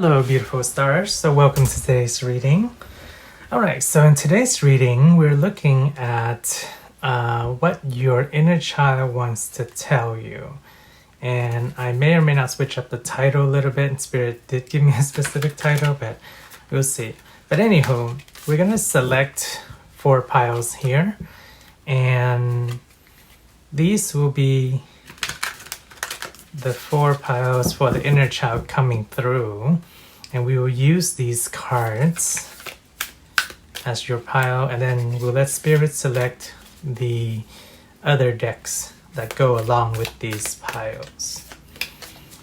Hello beautiful stars, so welcome to today's reading. Alright, so in today's reading we're looking at what your inner child wants to tell you. And I may or may not switch up the title a little bit, and Spirit did give me a specific title, but we'll see. But anywho, we're going to select 4 piles here, and these will be the 4 piles for the inner child coming through, and we will use these cards as your pile, and then we'll let Spirit select the other decks that go along with these piles.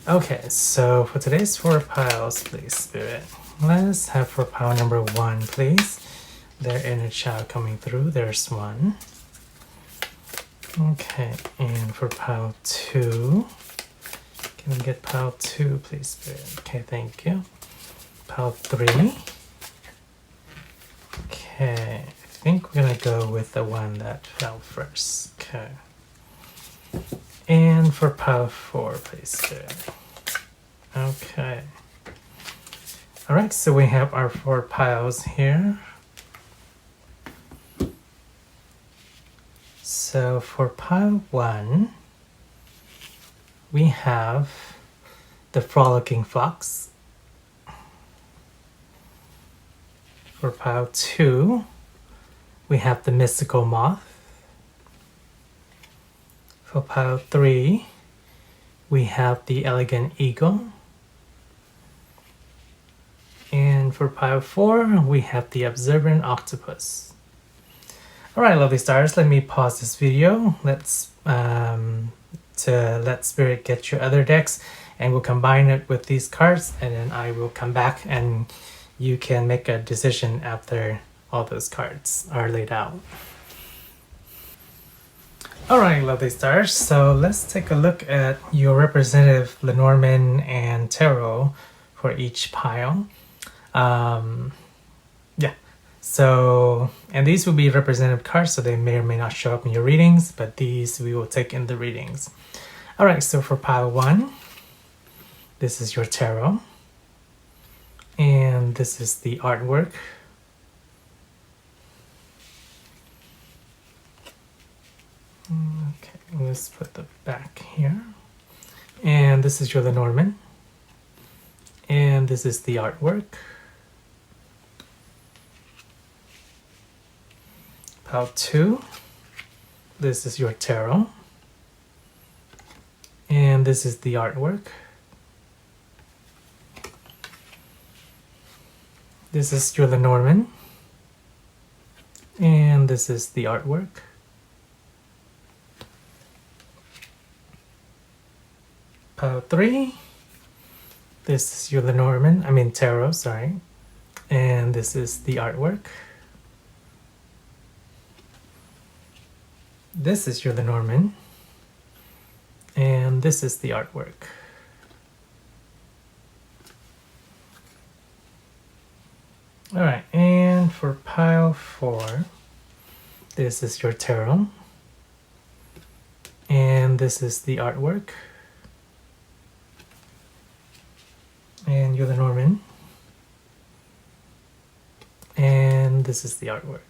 Okay, so for today's 4 piles, please Spirit, let's have for pile number 1, please. Their inner child coming through. There's 1. Okay, and for pile 2, can we get pile 2, please, Spirit? Okay, thank you. Pile 3. Okay, I think we're gonna go with the one that fell first. Okay. And for pile 4, please, Spirit. Okay. Alright, so we have our 4 piles here. So for pile 1, we have the Frolicking Fox. For pile 2, we have the Mystical Moth. For pile 3, we have the Elegant Eagle. And for pile 4, we have the Observant Octopus. Alright, lovely stars, let me pause this video. Let's to let Spirit get your other decks, and we'll combine it with these cards, and then I will come back and you can make a decision after all those cards are laid out. Alright, lovely stars, so let's take a look at your representative Lenormand and Tarot for each pile. So, and these will be representative cards, so they may or may not show up in your readings, but these we will take in the readings. Alright, so for pile 1, this is your tarot, and this is the artwork. Okay, let's put the back here. And this is your Lenormand, and this is the artwork. Pile 2, this is your tarot, and this is the artwork. This is your Lenormand, and this is the artwork. Pile 3, this is your Lenormand, tarot, sorry, and this is the artwork. This is your Lenormand, and this is the artwork. Alright, and for pile 4, this is your tarot, and this is the artwork. And your Lenormand, and this is the artwork.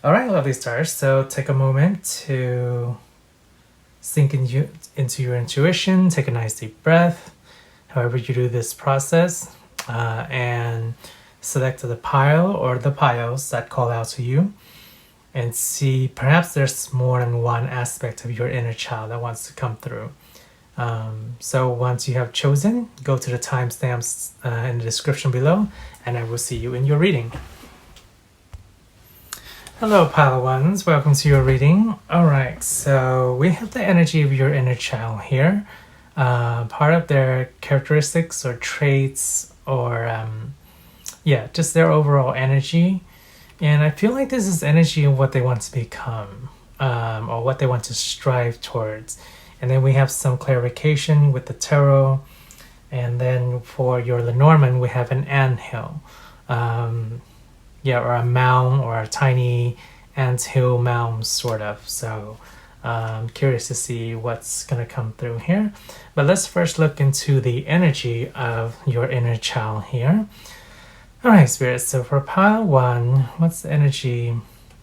Alright, lovely stars, so take a moment to sink into your intuition, take a nice deep breath, however you do this process, and select the pile or the piles that call out to you, and see perhaps there's more than one aspect of your inner child that wants to come through. So once you have chosen, go to the timestamps in the description below, and I will see you in your reading. Hello Pile 1s, welcome to your reading. Alright, so we have the energy of your inner child here. Part of their characteristics or traits or just their overall energy. And I feel like this is energy of what they want to become, or what they want to strive towards. And then we have some clarification with the tarot. And then for your Lenormand, we have an anthill. Or a mound, or a tiny anthill mound, sort of. So Curious to see what's going to come through here. But let's first look into the energy of your inner child here. All right, Spirit. So for Pile 1, what's the energy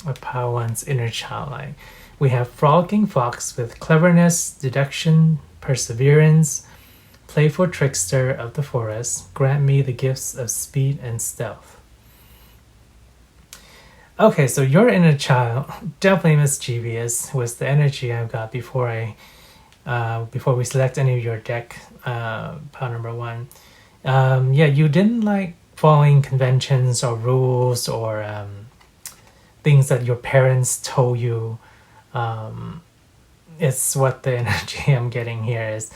of Pile 1's inner child like? We have Frolicking Fox with cleverness, deduction, perseverance, playful trickster of the forest, grant me the gifts of speed and stealth. Okay, so your inner child, definitely mischievous, was the energy I've got before we select any of your deck, pile number 1. Yeah, you didn't like following conventions or rules or things that your parents told you. It's what the energy I'm getting here is.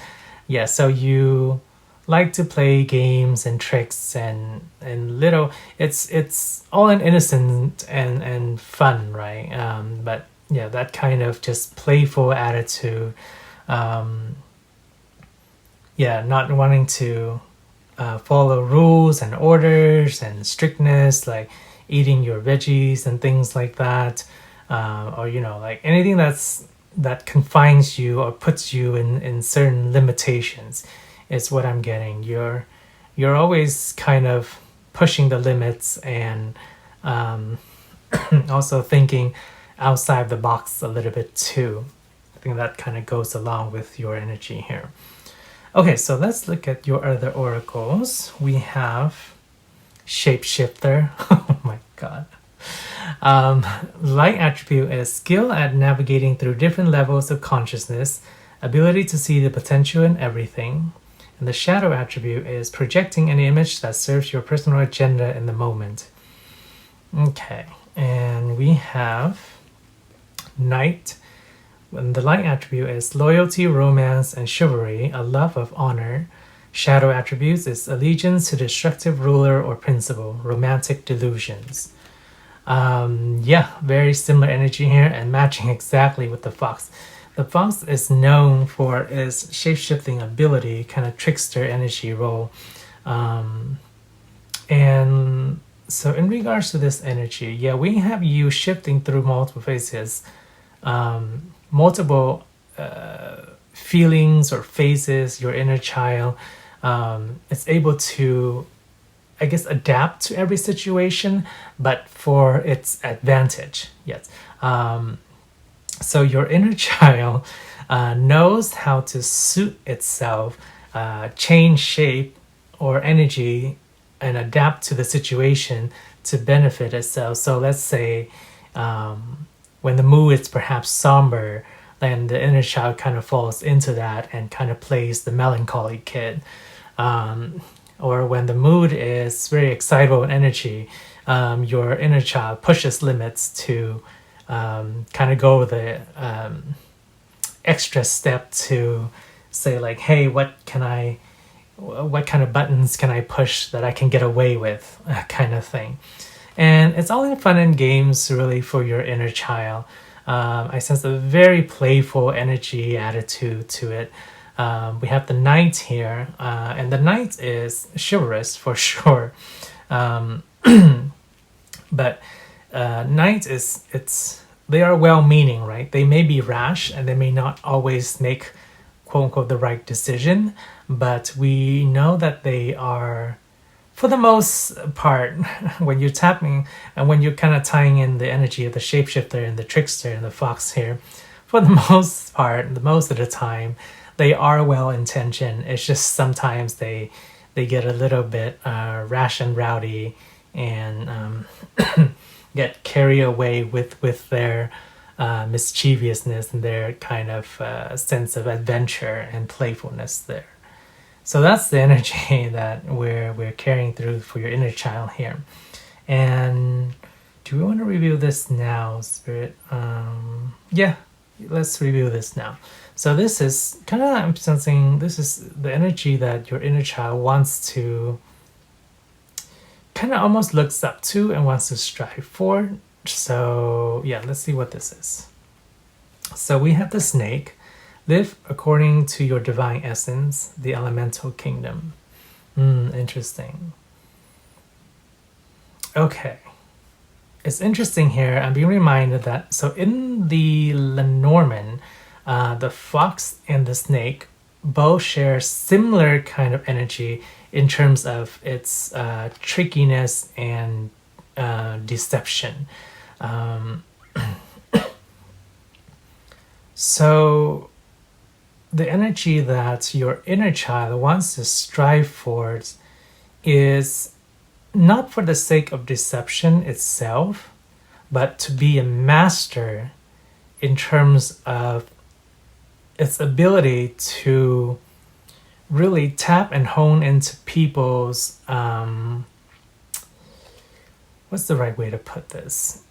Yeah, so you like to play games and tricks and little, it's all in innocent and fun, right? But yeah, that kind of just playful attitude, yeah, not wanting to follow rules and orders and strictness, like eating your veggies and things like that, or like anything that confines you or puts you in certain limitations is what I'm getting. You're always kind of pushing the limits and also thinking outside the box a little bit too. I think that kind of goes along with your energy here. Okay, so let's look at your other oracles. We have Shapeshifter. Oh my god. Light attribute is skill at navigating through different levels of consciousness, ability to see the potential in everything. And the shadow attribute is projecting an image that serves your personal agenda in the moment. Okay, and we have Knight. And the light attribute is loyalty, romance, and chivalry, a love of honor. Shadow attributes is allegiance to destructive ruler or principle, romantic delusions. Yeah, very similar energy here and matching exactly with the fox. The fox is known for its shape-shifting ability, kind of trickster energy role. And so in regards to this energy, yeah, we have you shifting through multiple phases, multiple feelings or phases. Your inner child is able to, I guess, adapt to every situation, but for its advantage. Yes. So your inner child knows how to suit itself, change shape or energy, and adapt to the situation to benefit itself. So let's say when the mood is perhaps somber, then the inner child kind of falls into that and kind of plays the melancholy kid. Or when the mood is very excitable in energy, your inner child pushes limits to kind of go the extra step to say like, hey, what kind of buttons can I push that I can get away with, kind of thing. And it's all in fun and games really for your inner child. I sense a very playful energy attitude to it. We have the Knight here, and the Knight is chivalrous for sure. But Knight they are well-meaning, right? They may be rash and they may not always make quote-unquote the right decision, but we know that they are, for the most part, when you're tapping and when you're kind of tying in the energy of the shapeshifter and the trickster and the fox here, for the most part, the most of the time, they are well-intentioned. It's just sometimes they get a little bit rash and rowdy and get carried away with their mischievousness and their kind of sense of adventure and playfulness there. So that's the energy that we're carrying through for your inner child here. And do we want to review this now, Spirit? Yeah, let's review this now. So this is kind of, I'm sensing, this is the energy that your inner child wants to, kind of almost looks up to and wants to strive for. So yeah, let's see what this is. So we have the snake. Live according to your divine essence, the elemental kingdom. Interesting. Okay. It's interesting here. I'm being reminded that, so in the Lenormand, the fox and the snake both share similar kind of energy in terms of its trickiness and deception. So the energy that your inner child wants to strive for is not for the sake of deception itself, but to be a master in terms of its ability to really tap and hone into people's, what's the right way to put this?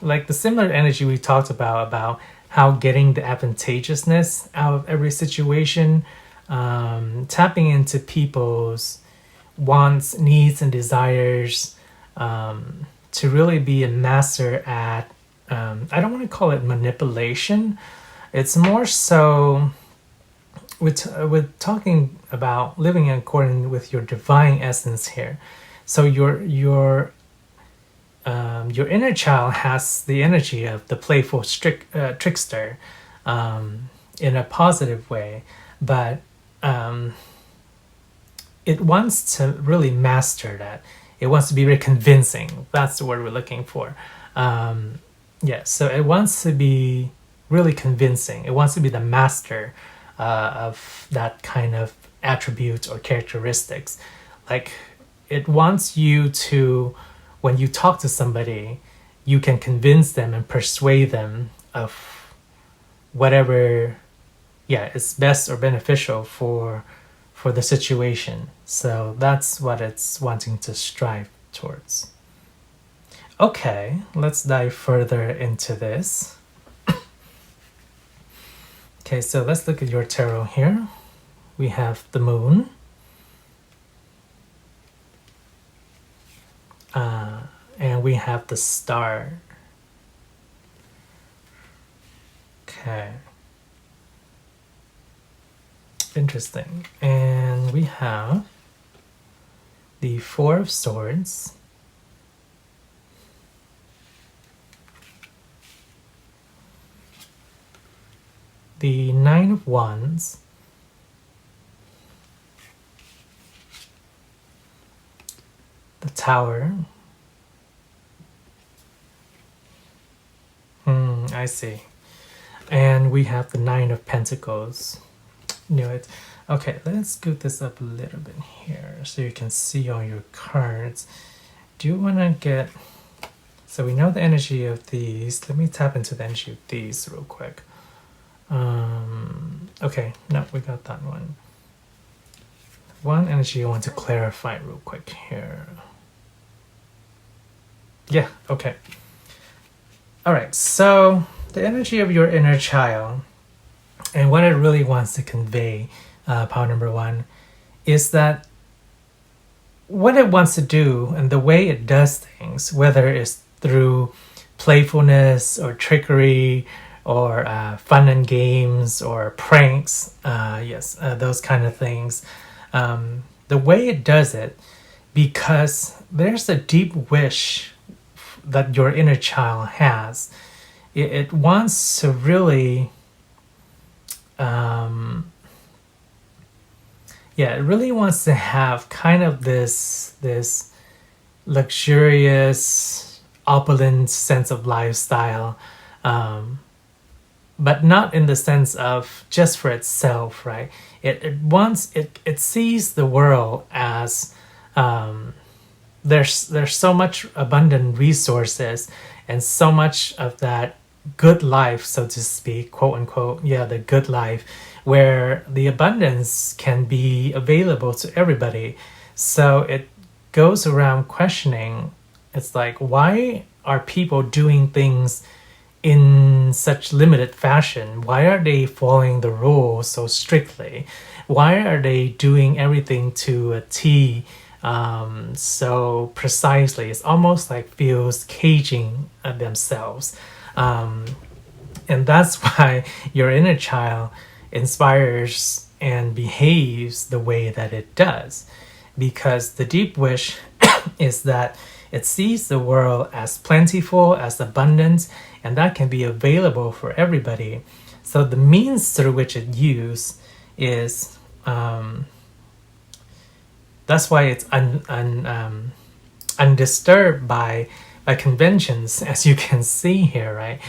Like the similar energy we talked about how getting the advantageousness out of every situation, tapping into people's wants, needs, and desires, to really be a master at, I don't want to call it manipulation. It's more so with talking about living in accordance with your divine essence here. So your inner child has the energy of the playful trickster, in a positive way, but it wants to really master that. It wants to be very convincing. That's the word we're looking for. So it wants to be really convincing. It wants to be the master of that kind of attributes or characteristics. Like, it wants you to, when you talk to somebody, you can convince them and persuade them of whatever is best or beneficial for the situation. So that's what it's wanting to strive towards. Okay, let's dive further into this. Okay, so let's look at your tarot here. We have the moon. And we have the star. Okay. Interesting. And we have the Four of Swords. The Nine of Wands. The Tower. I see. And we have the Nine of Pentacles. Knew it. Okay, let's scoot this up a little bit here so you can see all your cards. Do you want to get... So we know the energy of these. Let me tap into the energy of these real quick. Okay, no, we got that one. One energy I want to clarify real quick here. Yeah, okay. Alright, so the energy of your inner child and what it really wants to convey, power number one, is that what it wants to do and the way it does things, whether it's through playfulness or trickery or fun and games or pranks, those kind of things, the way it does it, because there's a deep wish that your inner child has. It wants to really, it really wants to have kind of this luxurious, opulent sense of lifestyle, but not in the sense of just for itself, right? It sees the world as there's so much abundant resources and so much of that good life, so to speak, quote unquote, the good life, where the abundance can be available to everybody. So it goes around questioning, it's like, why are people doing things in such limited fashion? Why are they following the rules so strictly? Why are they doing everything to a T so precisely? It's almost like feels caging themselves. And that's why your inner child inspires and behaves the way that it does. Because the deep wish is that it sees the world as plentiful, as abundant, and that can be available for everybody. So the means through which it used is that's why it's undisturbed by conventions, as you can see here, right?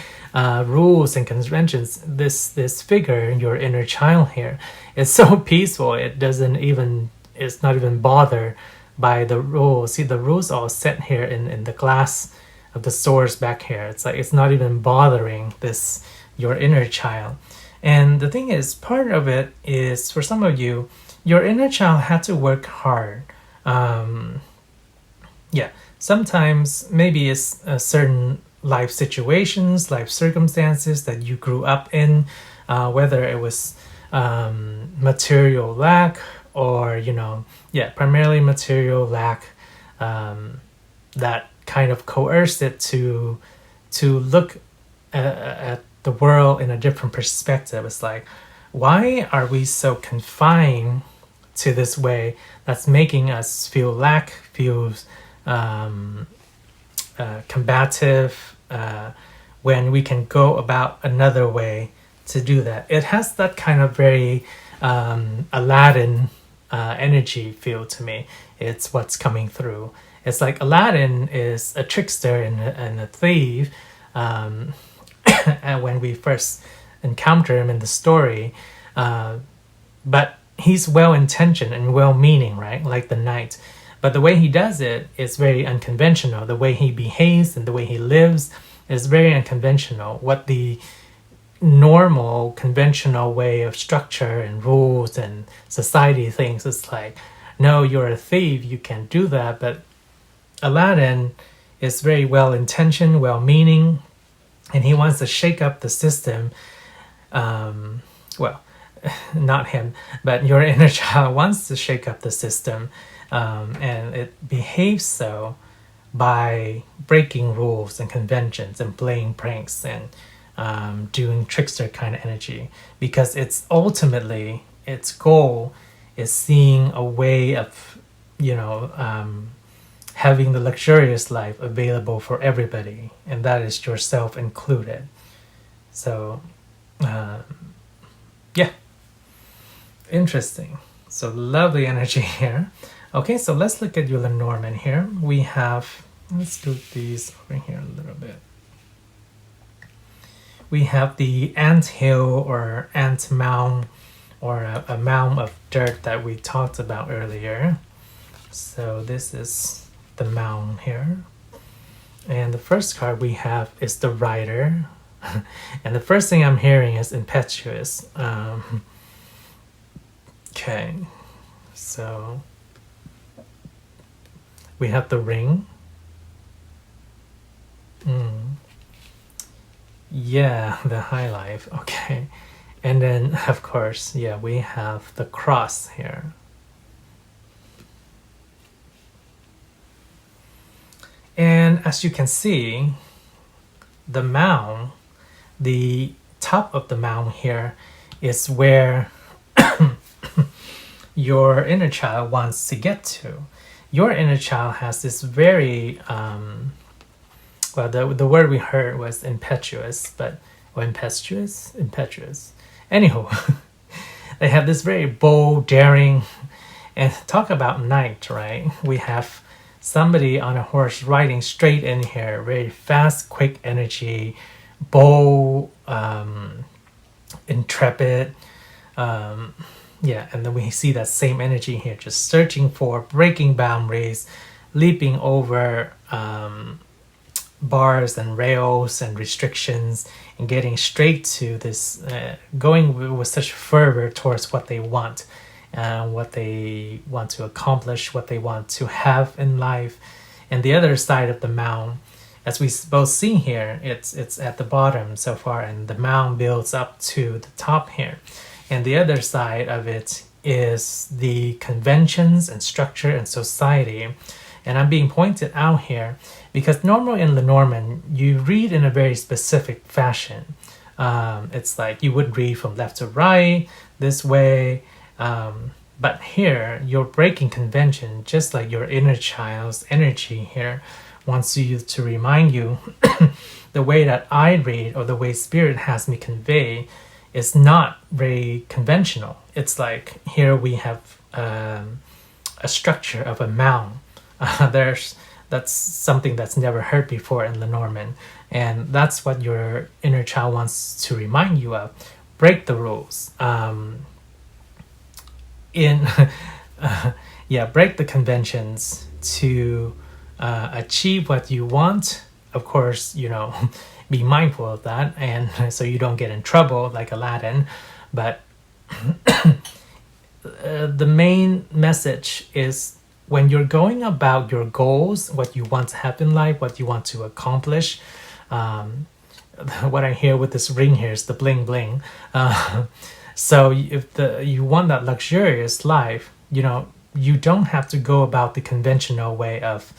Rules and conventions. This figure, your inner child here, is so peaceful. It's not even bothered by the rules. See, the rules are set here in the glass of the swords back here. It's like it's not even bothering this, your inner child. And the thing is, part of it is, for some of you, your inner child had to work hard. Sometimes maybe it's certain life situations, life circumstances that you grew up in, whether it was material lack or, primarily material lack, that kind of coerced it to look at the world in a different perspective. It's like, why are we so confined to this way that's making us feel lack, feel combative, when we can go about another way to do that? It has that kind of very Aladdin energy feel to me. It's what's coming through. It's like Aladdin is a trickster and a thief. And when we first encounter him in the story, but he's well-intentioned and well-meaning, right? Like the knight. But the way he does it is very unconventional. The way he behaves and the way he lives is very unconventional. What the normal, conventional way of structure and rules and society thinks is like, no, you're a thief, you can't do that. But Aladdin is very well-intentioned, well-meaning, and he wants to shake up the system. Not him, but your inner child wants to shake up the system, and it behaves so by breaking rules and conventions and playing pranks and doing trickster kind of energy, because it's ultimately its goal is seeing a way of having the luxurious life available for everybody, and that is yourself included. So interesting. So lovely energy here. Okay, so let's look at your Lenormand here. We have, let's do these over here a little bit. We have the ant hill or ant mound, or a mound of dirt that we talked about earlier. So this is the mound here. And the first card we have is the Rider. And the first thing I'm hearing is impetuous. Okay, so we have the Ring. Yeah, the High Life. Okay, and then of course, we have the Cross here. And as you can see, the mound, the top of the mound here is where your inner child wants to get to. Your inner child has this very, the word we heard was impetuous, impetuous? Anywho, they have this very bold, daring, and talk about knight, right? We have somebody on a horse riding straight in here, very fast, quick energy, bold, intrepid, and then we see that same energy here, just searching for, breaking boundaries, leaping over bars and rails and restrictions, and getting straight to this, going with such fervor towards what they want, what they want to accomplish, what they want to have in life. And the other side of the mound, as we both see here, it's at the bottom so far, and the mound builds up to the top here. And the other side of it is the conventions and structure and society. And I'm being pointed out here because normally in Lenormand, you read in a very specific fashion. It's like you would read from left to right, this way, But here, you're breaking convention, just like your inner child's energy here wants you to remind you the way that I read, or the way Spirit has me convey, is not very conventional. It's like here we have a structure of a mound. That's something that's never heard before in Lenormand, and that's what your inner child wants to remind you of. Break the rules. Break the conventions to achieve what you want. Of course, be mindful of that, and so you don't get in trouble like Aladdin. But the main message is, when you're going about your goals, what you want to have in life, what you want to accomplish, what I hear with this ring here is the bling bling. So if you want that luxurious life, you don't have to go about the conventional way of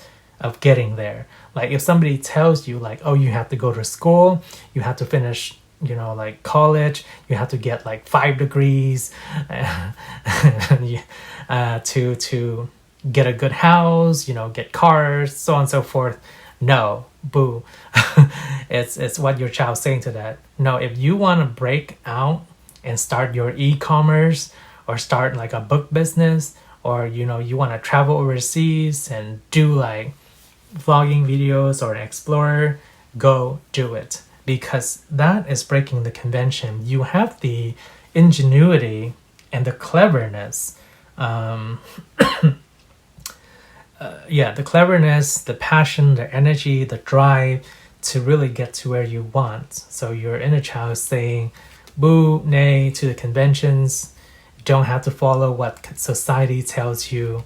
getting there. Like if somebody tells you like, oh, you have to go to school, you have to finish, like college, you have to get like 5 degrees to get a good house, get cars, so on and so forth. No, boo. It's what your child's saying to that. No, if you want to break out and start your e-commerce, or start like a book business, or you want to travel overseas and do like vlogging videos or an explorer, go do it, because that is breaking the convention. You have the ingenuity and the cleverness, the cleverness, the passion, the energy, the drive to really get to where you want. So your inner child is saying boo, nay to the conventions. You don't have to follow what society tells you,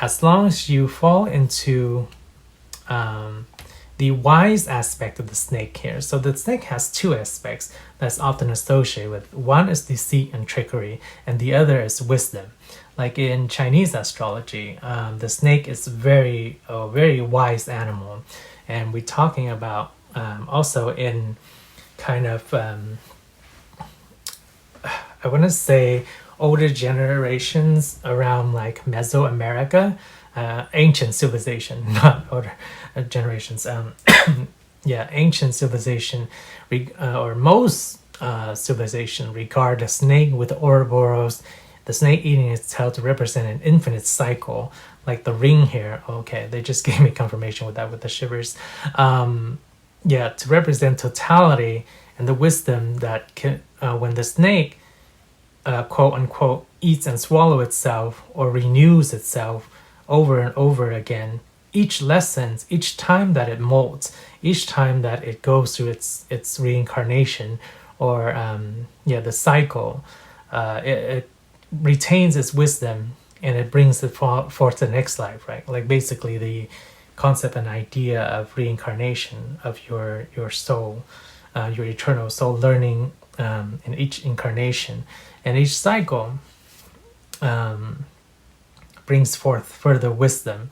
as long as you fall into the wise aspect of the snake here. So the snake has 2 aspects that's often associated with. One is deceit and trickery, and the other is wisdom. Like in Chinese astrology, the snake is a very wise animal, and we're talking about also in kind of I want to say older generations around like Mesoamerica, ancient civilization, not older generations. Ancient civilization, or most civilization regard the snake with the Ouroboros, the snake eating its tail, to represent an infinite cycle, like the ring here. Okay, they just gave me confirmation with that, with the shivers. To represent totality and the wisdom that can, when the snake, quote unquote, eats and swallows itself, or renews itself over and over again, each lesson, each time that it molts, each time that it goes through its reincarnation, or the cycle, it retains its wisdom, and it brings it forth to the next life, right? Like basically the concept and idea of reincarnation of your soul, your eternal soul, learning in each incarnation, and each cycle brings forth further wisdom.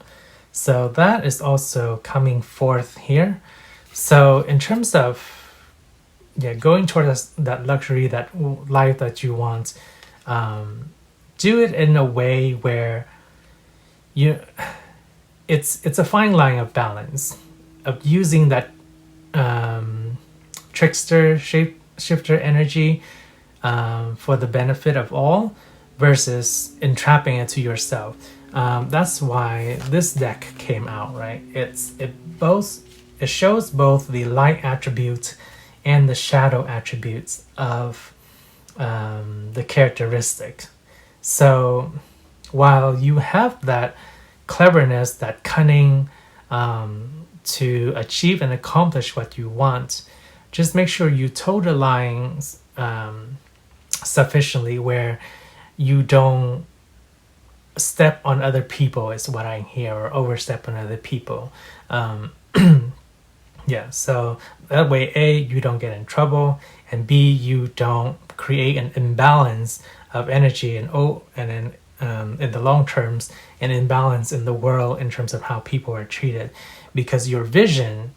So that is also coming forth here. So in terms of going towards that luxury, that life that you want, do it in a way where it's a fine line of balance, of using that trickster shifter energy for the benefit of all, versus entrapping it to yourself. That's why this deck came out, right? It shows both the light attributes and the shadow attributes of the characteristic. So while you have that cleverness, that cunning to achieve and accomplish what you want, just make sure you toe the lines sufficiently where you don't step on other people, is what I hear, or overstep on other people. So that way, A, you don't get in trouble, and B, you don't create an imbalance of energy, and then in the long terms, an imbalance in the world in terms of how people are treated, because your vision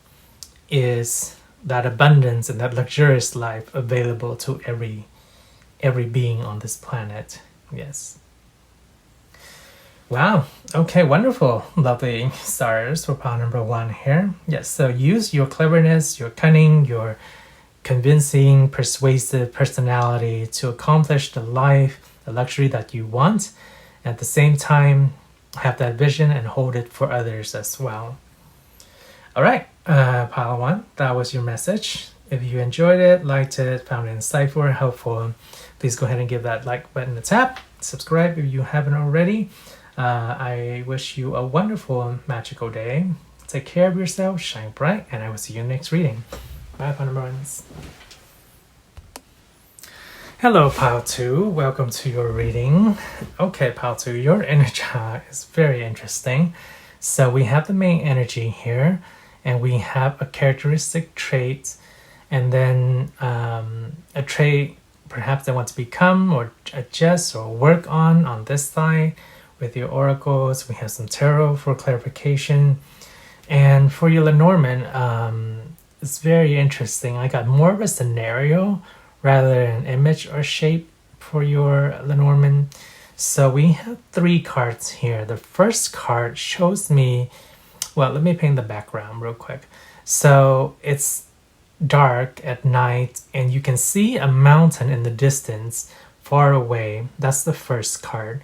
is that abundance and that luxurious life available to every being on this planet. Yes. Wow. Okay, wonderful. Lovely stars for pile number 1 here. Yes, so use your cleverness, your cunning, your convincing, persuasive personality to accomplish the life, the luxury that you want. At the same time, have that vision and hold it for others as well. All right, pile 1, that was your message. If you enjoyed it, liked it, found it insightful or helpful, please go ahead and give that like button a tap. Subscribe if you haven't already. I wish you a wonderful, magical day. Take care of yourself, shine bright, and I will see you next reading. Bye, pile number 1s. Hello, Pile 2. Welcome to your reading. Okay, Pile 2, your inner child is very interesting. So we have the main energy here, and we have a characteristic trait, and then a trait perhaps they want to become or adjust or work on this side. With your oracles, we have some tarot for clarification. And for your Lenormand, it's very interesting. I got more of a scenario rather than an image or shape for your Lenormand. So we have 3 cards here. The first card shows me, well, let me paint the background real quick. So it's dark at night and you can see a mountain in the distance far away. That's the first card.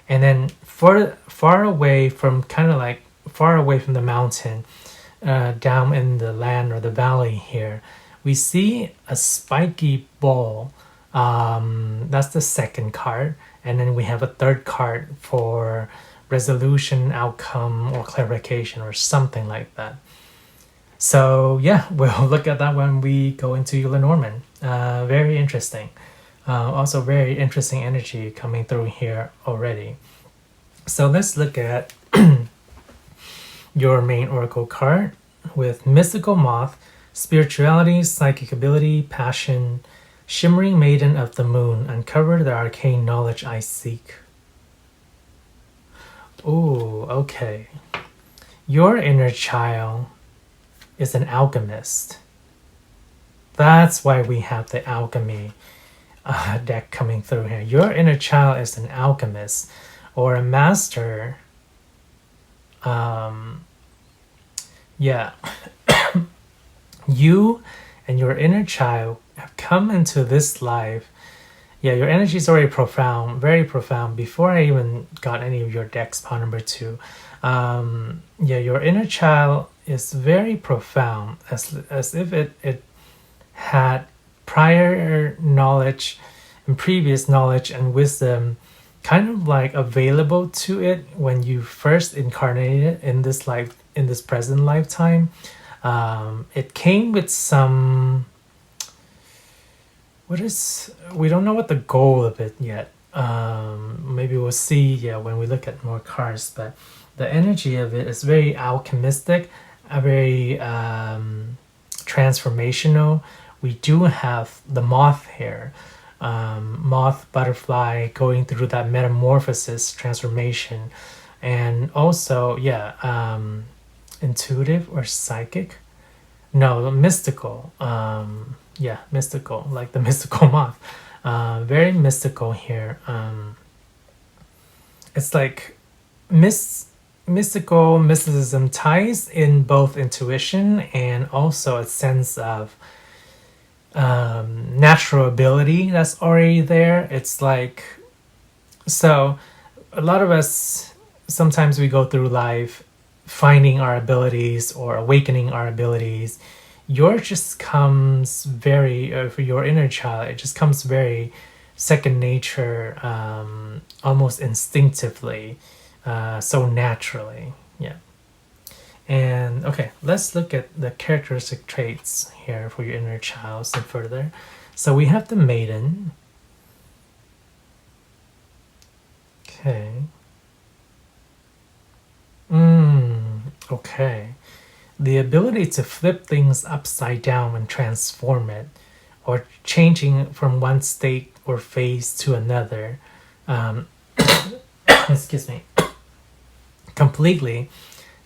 And then far away from the mountain, down in the land or the valley here, we see a spiky ball. That's the second card. And then we have a third card for resolution, outcome, or clarification, or something like that. So yeah, we'll look at that when we go into your Lenormand. Very interesting. Also very interesting energy coming through here already. So let's look at your main oracle card with Mystical Moth, Spirituality, Psychic Ability, Passion, Shimmering Maiden of the Moon, Uncover the Arcane Knowledge I Seek. Ooh, okay. Your inner child is an alchemist. That's why we have the Alchemy deck coming through here. Your inner child is an alchemist or a master. Yeah. You and your inner child have come into this life. Yeah, your energy is already profound, very profound. Before I even got any of your decks, pile number 2. Yeah, your inner child is very profound, as if it had prior knowledge and previous knowledge and wisdom kind of like available to it when you first incarnated in this life, in this present lifetime. It came with some, we don't know what the goal of it yet. Maybe we'll see, yeah, when we look at more cards, but the energy of it is very alchemistic, very transformational. We do have the moth here, moth, butterfly, going through that metamorphosis, transformation, and also, yeah, intuitive or psychic? No, mystical. Yeah, mystical, like the mystical moth. Very mystical here. It's like mysticism ties in both intuition and also a sense of natural ability that's already there. It's like, so a lot of us, sometimes we go through life finding our abilities or awakening our abilities. Yours just comes very, for your inner child, it just comes very second nature, almost instinctively, so naturally. Yeah. And okay, let's look at the characteristic traits here for your inner child some further. So we have the maiden. Okay. Okay. The ability to flip things upside down and transform it, or changing from one state or phase to another. Excuse me. Completely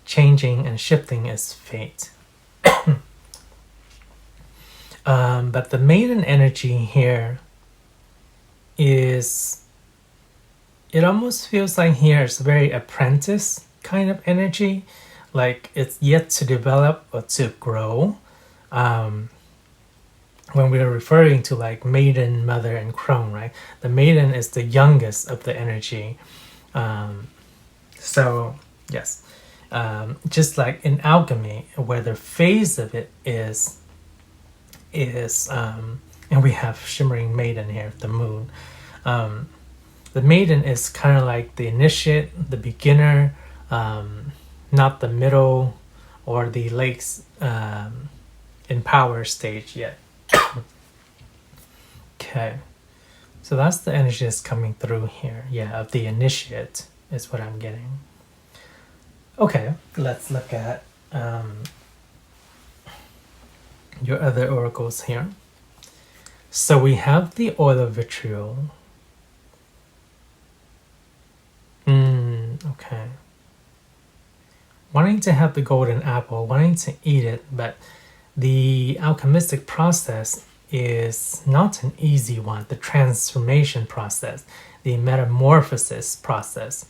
changing and shifting is fate. But the maiden energy here is it almost feels like here it's very apprentice kind of energy, like it's yet to develop or to grow. When we're referring to like maiden, mother, and crone, right? The maiden is the youngest of the energy. So yes, just like in alchemy, where the phase of it is, and we have shimmering maiden here, the moon. The maiden is kind of like the initiate, the beginner, not the middle or the late in power stage yet. Okay, so that's the energy that's coming through here. Yeah, of the initiate is what I'm getting. Okay, let's look at your other oracles here. So we have the oil of vitriol. Okay. Wanting to have the golden apple, wanting to eat it, but the alchemistic process is not an easy one. The transformation process, the metamorphosis process,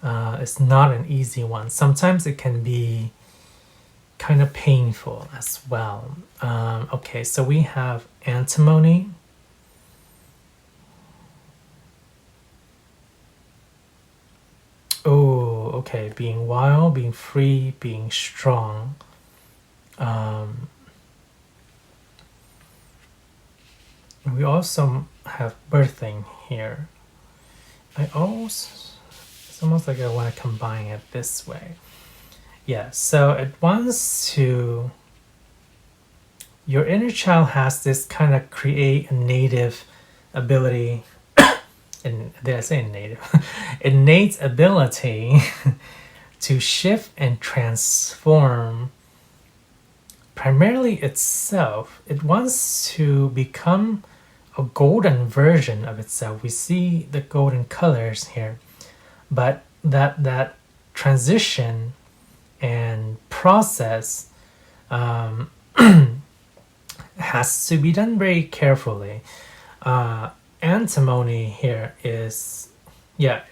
is not an easy one. Sometimes it can be kind of painful as well. Okay, so we have antimony. Oh, okay, being wild, being free, being strong. We also have birthing here. It's almost like I want to combine it this way. Yeah, so it wants to, your inner child has this kind of create a native ability, and did I say native? Innate ability to shift and transform primarily itself. It wants to become a golden version of itself. We see the golden colors here, but that transition and process has to be done very carefully. Antimony here is, yeah,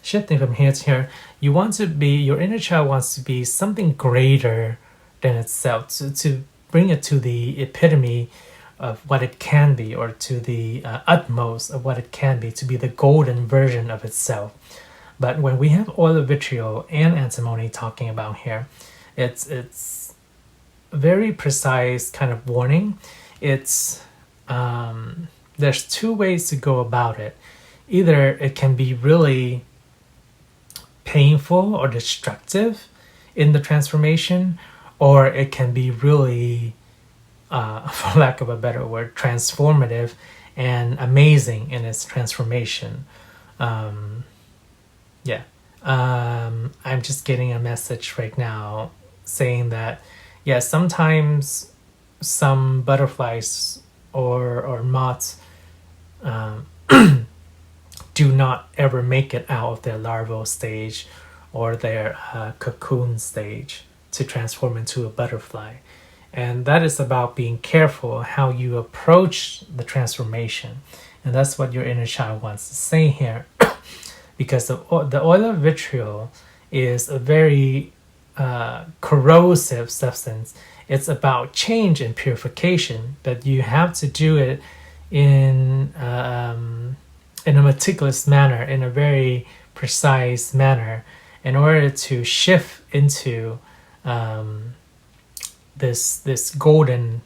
shifting from here to here. You want to be, your inner child wants to be something greater than itself, to bring it to the epitome of what it can be, or to the utmost of what it can be, to be the golden version of itself. But when we have oil of vitriol and antimony talking about here, it's very precise kind of warning. It's there's two ways to go about it. Either it can be really painful or destructive in the transformation, or it can be really, for lack of a better word, transformative and amazing in its transformation. I'm just getting a message right now saying that, yeah, sometimes some butterflies or moths do not ever make it out of their larval stage or their cocoon stage to transform into a butterfly. And that is about being careful how you approach the transformation. And that's what your inner child wants to say here. Because the oil of vitriol is a very corrosive substance. It's about change and purification, but you have to do it in a meticulous manner, in a very precise manner, in order to shift into this golden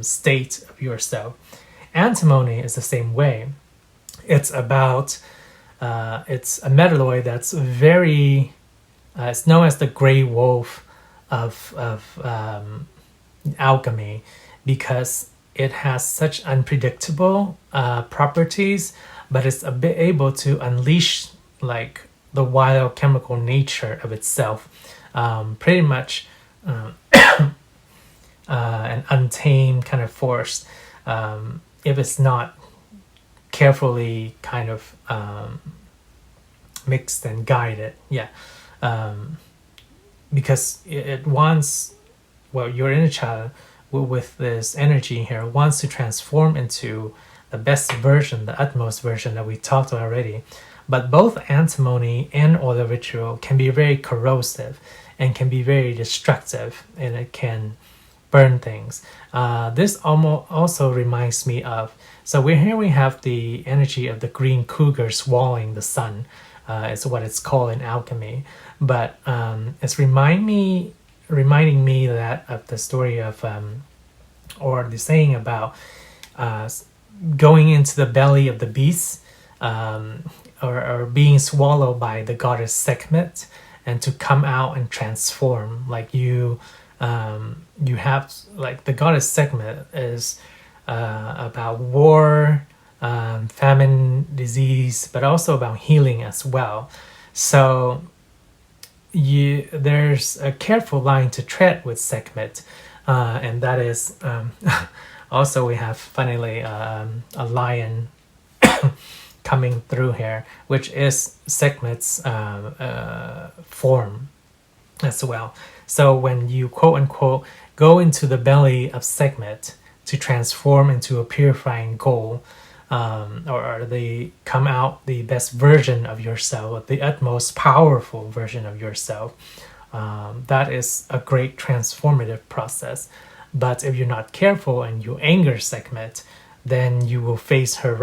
state of yourself. Antimony is the same way. It's about it's a metalloid that's very it's known as the gray wolf of alchemy, because it has such unpredictable properties, but it's a bit able to unleash like the wild chemical nature of itself, pretty much an untamed kind of force, if it's not carefully kind of mixed and guided. Because it wants, well, your inner child with this energy here wants to transform into the best version, the utmost version that we talked about already. But both antimony and oil vitriol can be very corrosive and can be very destructive, and it can burn things. This also reminds me of, so here we have the energy of the green cougar swallowing the sun. It's what it's called in alchemy. But it's reminding me that of the story of, or the saying about going into the belly of the beast, or being swallowed by the goddess Sekhmet, and to come out and transform. Like you have, like, the goddess Sekhmet is about war, famine, disease, but also about healing as well. So there's a careful line to tread with Sekhmet, and that is also we have, funnily, a lion coming through here, which is Sekhmet's form as well. So when you quote unquote go into the belly of Sekhmet to transform into a purifying gold, or they come out the best version of yourself, the utmost powerful version of yourself, that is a great transformative process. But if you're not careful and you anger Sekhmet, then you will face her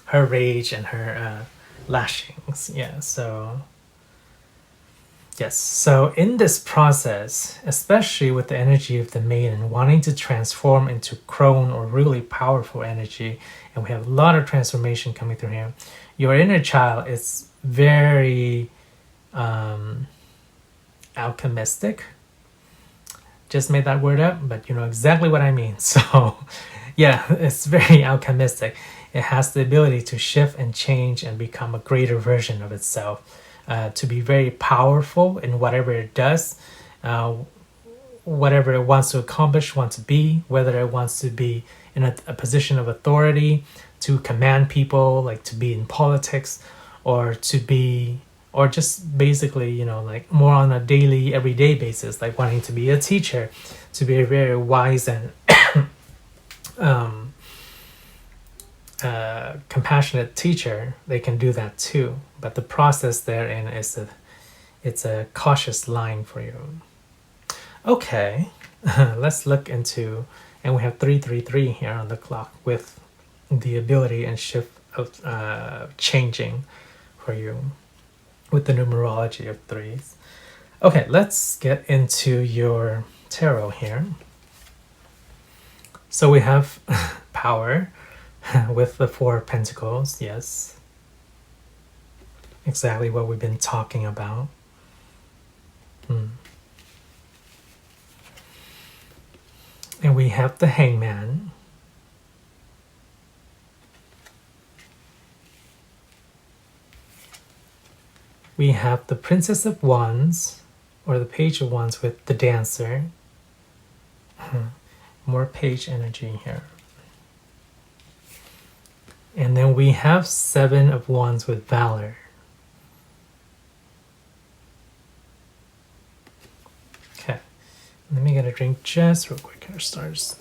her rage and her lashings. Yeah, so yes, so in this process, especially with the energy of the maiden wanting to transform into crone, or really powerful energy, and we have a lot of transformation coming through here, your inner child is very alchemistic. Just made that word up, but you know exactly what I mean. So yeah, it's very alchemistic. It has the ability to shift and change and become a greater version of itself, to be very powerful in whatever it does, whatever it wants to accomplish, wants to be, whether it wants to be in a position of authority, to command people, like to be in politics, or to be, or just basically, you know, like more on a daily, everyday basis, like wanting to be a teacher, to be a very wise and compassionate teacher. They can do that too, but the process therein is it's a cautious line for you. Okay, let's look into, and we have 333 here on the clock with the ability and shift of changing for you with the numerology of threes. Okay, let's get into your tarot here. So we have power with the 4 of Pentacles. Yes, exactly what we've been talking about. And we have the Hangman. We have the Princess of Wands, or the Page of Wands with the Dancer. More page energy here. And then we have 7 of Wands with Valor. Okay, let me get a drink just real quick here, stars.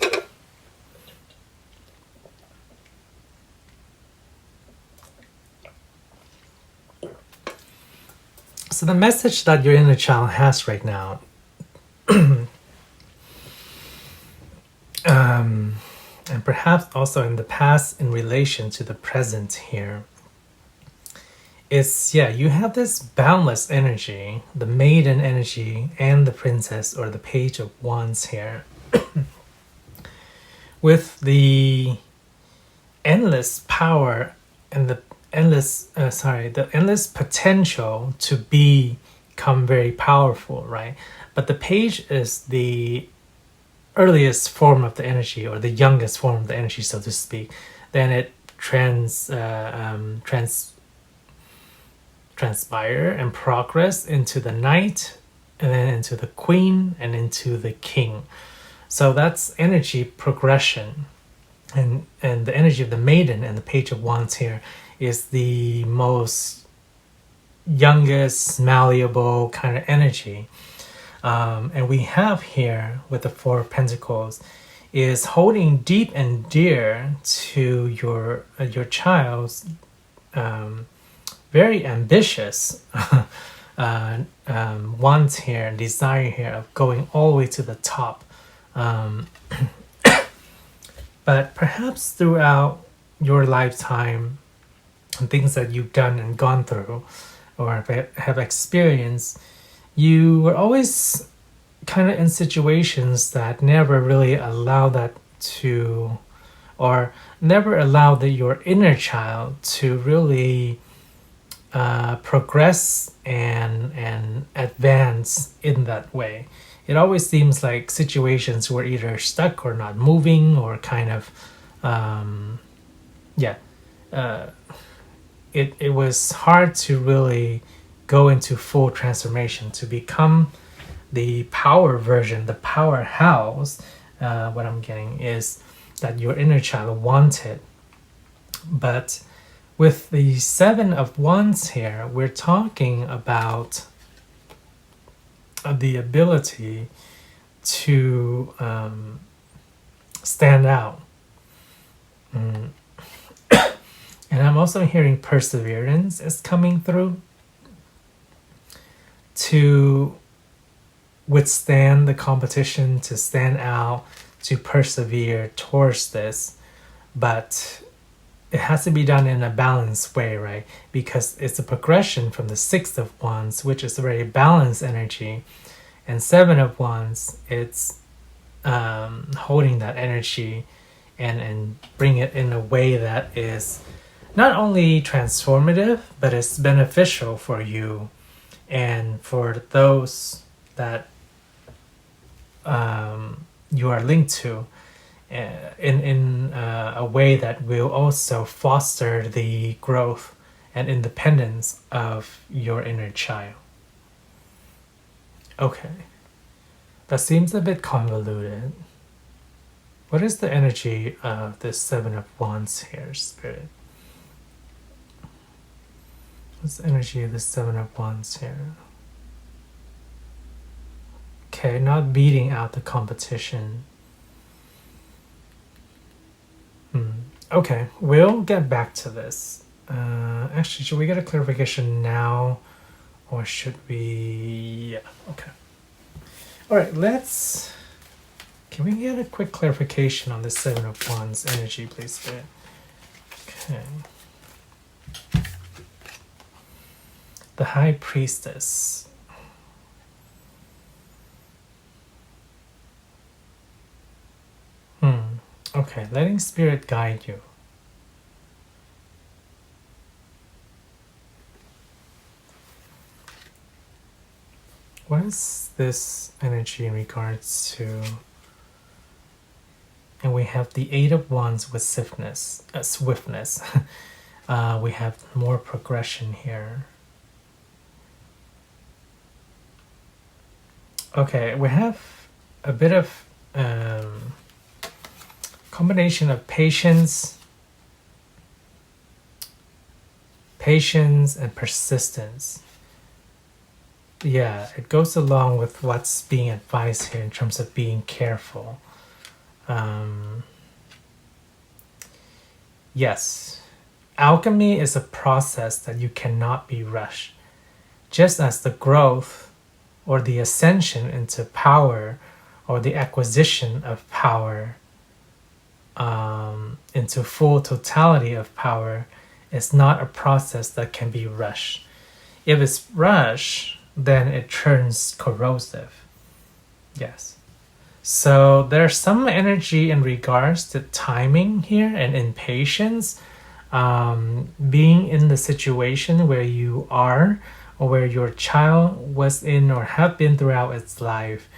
So the message that your inner child has right now, and perhaps also in the past in relation to the present here, is, yeah, you have this boundless energy, the maiden energy and the princess, or the Page of Wands here, with the endless power and the endless potential to become very powerful, right? But the page is the earliest form of the energy, or the youngest form of the energy, so to speak. Then it transpire and progress into the knight, and then into the queen, and into the king. So that's energy progression, and the energy of the maiden and the Page of Wands here is the most youngest, malleable kind of energy. And we have here with the Four of Pentacles is holding deep and dear to your child's very ambitious want here, desire here of going all the way to the top. But perhaps throughout your lifetime and things that you've done and gone through or have experienced, you were always kind of in situations that never really allow that to, or never allowed your inner child to really progress and advance in that way. It always seems like situations were either stuck or not moving or kind of it was hard to really go into full transformation to become the power version, the powerhouse. What I'm getting is that your inner child wanted. But with the Seven of Wands here, we're talking about the ability to stand out. And I'm also hearing perseverance is coming through to withstand the competition, to stand out, to persevere towards this. But it has to be done in a balanced way, right? Because it's a progression from the Six of Wands, which is a very balanced energy, and Seven of Wands, it's holding that energy and bring it in a way that is not only transformative, but it's beneficial for you and for those that you are linked to, in a way that will also foster the growth and independence of your inner child. Okay, that seems a bit convoluted. What is the energy of the Seven of Wands here, Spirit? What's the energy of the Seven of Wands here? Okay, not beating out the competition. Okay, we'll get back to this. Actually, should we get a clarification now? Or should we... Yeah, okay. Alright, let's... Can we get a quick clarification on the Seven of Wands energy, please, Spirit? Okay. The High Priestess. Okay, letting Spirit guide you. What is this energy in regards to? And we have the Eight of Wands with swiftness. We have more progression here. Okay, we have a bit of combination of patience and persistence. Yeah, it goes along with what's being advised here in terms of being careful. Yes, alchemy is a process that you cannot be rushed. Just as the growth or the ascension into power or the acquisition of power into full totality of power is not a process that can be rushed. If it's rushed, then it turns corrosive. Yes. So there's some energy in regards to timing here and impatience, being in the situation where you are or where your child was in or have been throughout its life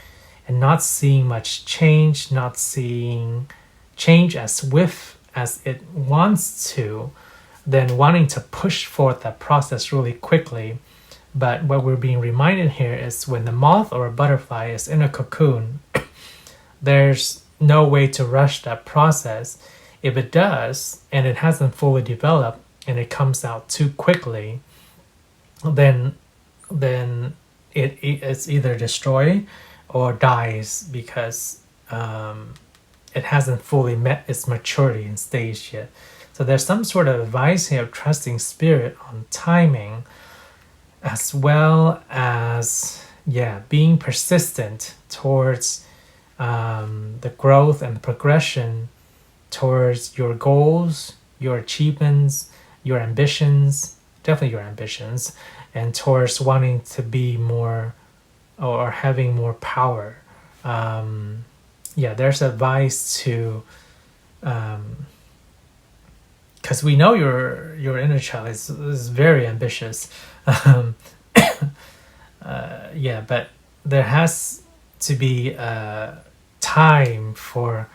and not seeing much change, not seeing change as swift as it wants to, then wanting to push forth that process really quickly. But what we're being reminded here is when the moth or a butterfly is in a cocoon, there's no way to rush that process. If it does, and it hasn't fully developed, and it comes out too quickly, then it's either destroyed or dies because it hasn't fully met its maturity and stage yet. So there's some sort of advice here of trusting spirit on timing, as well as being persistent towards the growth and the progression towards your goals, your achievements, your ambitions, definitely your ambitions, and towards wanting to be more or having more power. There's advice to, because we know your inner child is very ambitious. But there has to be time for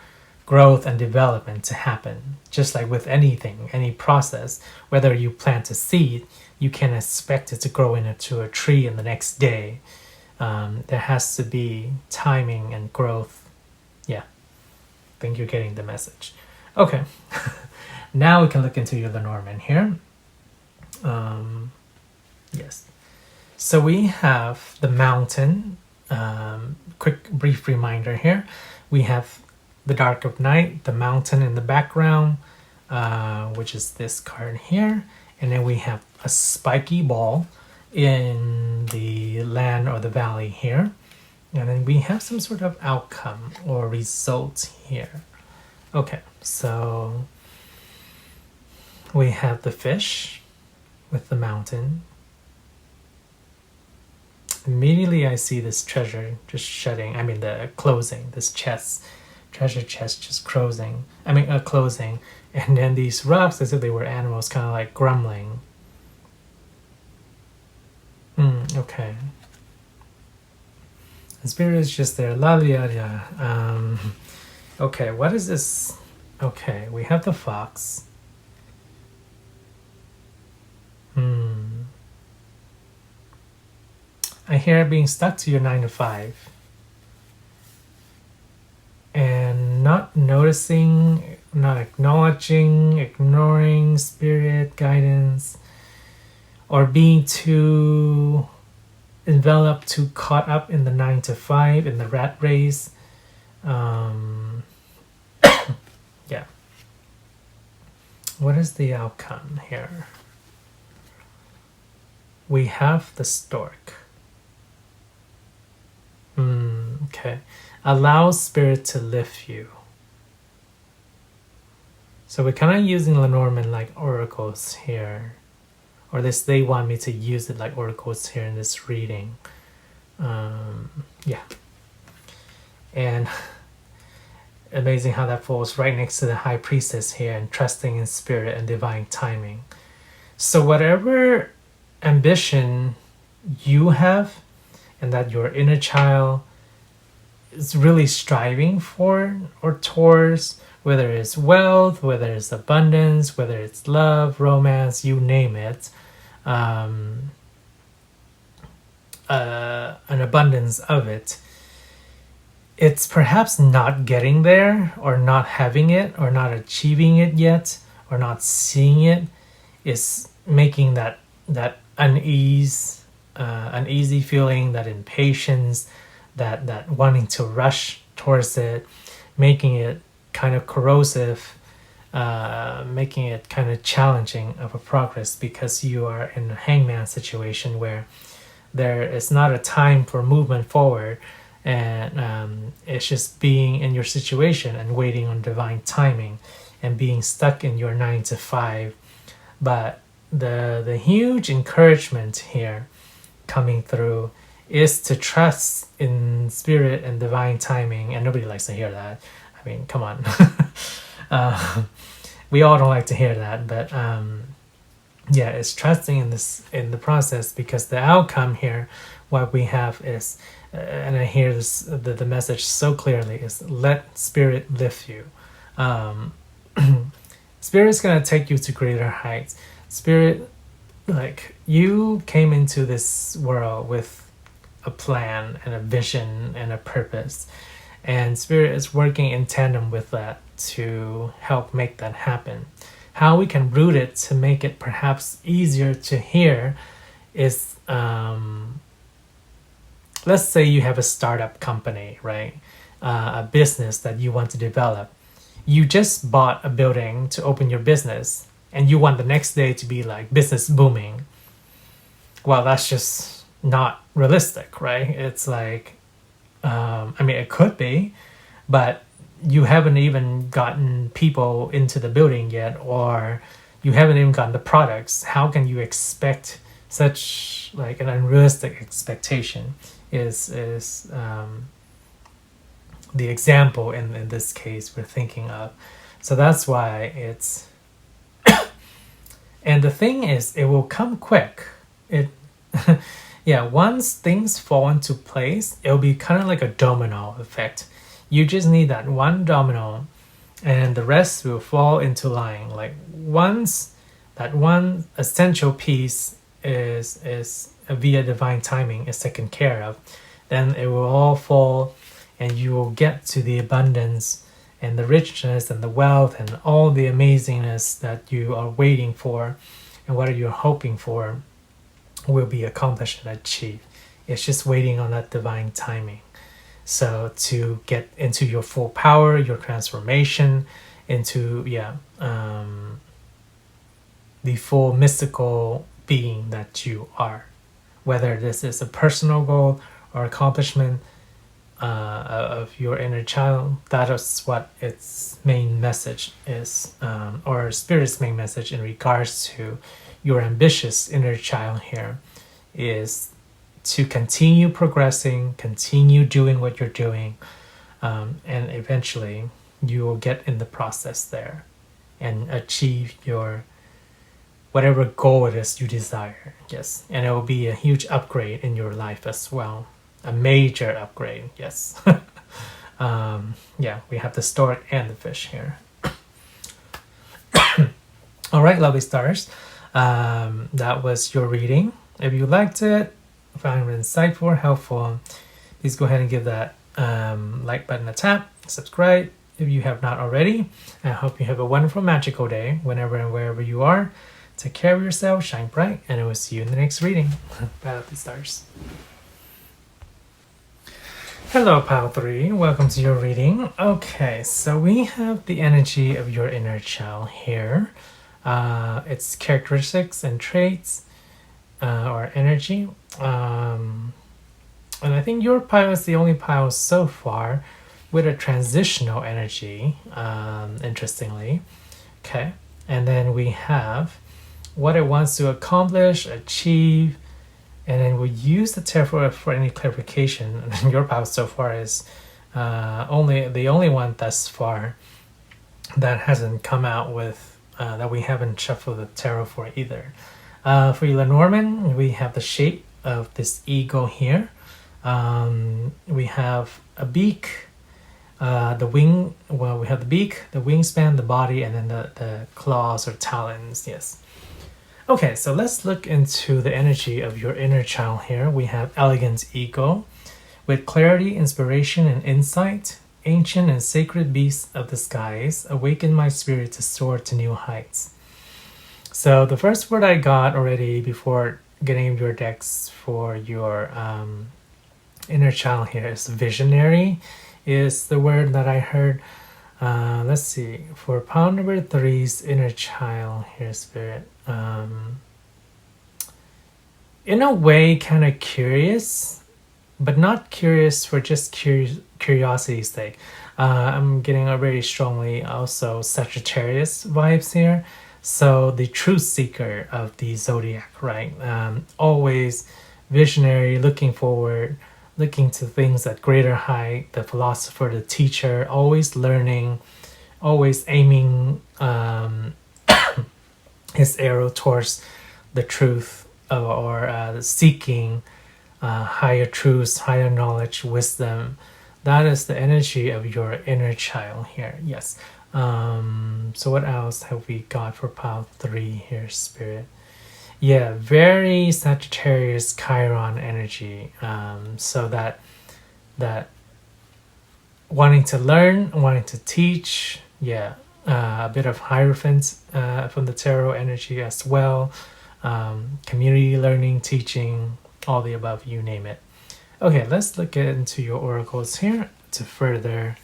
growth and development to happen. Just like with anything, any process, whether you plant a seed, you can't expect it to grow into a tree in the next day. There has to be timing and growth. I think you're getting the message. Okay. Now we can look into your Lenormand here. Yes. So we have the mountain. Quick brief reminder here. We have the dark of night, the mountain in the background, which is this card here. And then we have a spiky ball in the land or the valley here. And then we have some sort of outcome or result here. Okay, so we have the fish with the mountain. Immediately I see this treasure just shutting, the closing, this treasure chest just closing. Closing. And then these rocks, as if they were animals, kind of like grumbling. Okay. The spirit is just there. La la la. Okay, what is this? Okay, we have the fox. I hear being stuck to your 9 to 5. And not noticing, not acknowledging, ignoring spirit guidance, or being too enveloped, too caught up in the 9 to 5, in the rat race. What is the outcome here? We have the stork. Okay. Allow spirit to lift you. So we're kind of using Lenormand like oracles here. Or they want me to use it like oracles here in this reading. And amazing how that falls right next to the high priestess here, and trusting in spirit and divine timing. So whatever ambition you have and that your inner child is really striving for or towards, whether it's wealth, whether it's abundance, whether it's love, romance, you name it, an abundance of it, it's perhaps not getting there, or not having it, or not achieving it yet, or not seeing it, is making that uneasy feeling, that impatience, that wanting to rush towards it, making it kind of corrosive, making it kind of challenging of a progress, because you are in a hangman situation where there is not a time for movement forward, and it's just being in your situation and waiting on divine timing and being stuck in your 9 to 5. But the huge encouragement here coming through is to trust in spirit and divine timing. And nobody likes to hear that. Come on. We all don't like to hear that, but it's trusting in the process, because the outcome here, what we have is, and I hear this, the message so clearly, is let spirit lift you. Spirit's gonna take you to greater heights. Spirit, like, you came into this world with a plan and a vision and a purpose, and spirit is working in tandem with that to help make that happen. How we can root it to make it perhaps easier to hear is let's say you have a startup company, right? A business that you want to develop. You just bought a building to open your business and you want the next day to be like business booming. Well, that's just not realistic, right? It's like, I mean, it could be, but you haven't even gotten people into the building yet, or you haven't even gotten the products. How can you expect such like an unrealistic expectation is the example in this case we're thinking of. So that's why it's and the thing is, it will come quick. It yeah, once things fall into place, it'll be kind of like a domino effect. You just need that one domino and the rest will fall into line. Like once that one essential piece is via divine timing is taken care of, then it will all fall and you will get to the abundance and the richness and the wealth and all the amazingness that you are waiting for and what you're hoping for will be accomplished and achieved. It's just waiting on that divine timing. So to get into your full power, your transformation into the full mystical being that you are, whether this is a personal goal or accomplishment of your inner child, that is what its main message is, or spirit's main message in regards to your ambitious inner child here is to continue progressing, continue doing what you're doing, and eventually you will get in the process there and achieve your whatever goal it is you desire. Yes, and it will be a huge upgrade in your life as well, a major upgrade. Yes. Yeah, we have the stork and the fish here. All right, lovely stars, that was your reading. If you liked it, found it insightful, helpful, please go ahead and give that like button a tap, subscribe if you have not already. I hope you have a wonderful, magical day whenever and wherever you are. Take care of yourself, shine bright, and I will see you in the next reading. Bye, lovely stars. Hello, Pile 3. Welcome to your reading. Okay, so we have the energy of your inner child here. Its characteristics and traits, or energy. And I think your pile is the only pile so far with a transitional energy, interestingly. Okay, and then we have what it wants to accomplish, achieve, and then we'll use the tarot for any clarification. And your pile so far is the only one thus far that hasn't come out with, that we haven't shuffled the tarot for either. For Lenormand, we have the shape of this eagle here. We have a beak, the wing, well, we have the beak, the wingspan, the body, and then the claws or talons. Yes. Okay, so let's look into the energy of your inner child here. We have elegant ego with clarity, inspiration, and insight. Ancient and sacred beasts of the skies, awaken my spirit to soar to new heights. So the first word I got already before getting your decks for your inner child here is visionary, is the word that I heard. Let's see, for pile number 3's inner child here, spirit. In a way, kind of curious, but not curious for just curiosity's sake. I'm getting a very strongly also Sagittarius vibes here. So the truth seeker of the zodiac, right? Always visionary, looking forward, looking to things at greater height, the philosopher, the teacher, always learning, always aiming his arrow towards the truth, or seeking higher truths, higher knowledge, wisdom. That is the energy of your inner child here. Yes. So what else have we got for pile 3 here, spirit? Yeah, very Sagittarius Chiron energy. So that wanting to learn, wanting to teach. Yeah, a bit of Hierophant from the tarot energy as well. Community learning, teaching, all the above, you name it. Okay, let's look into your oracles here to further.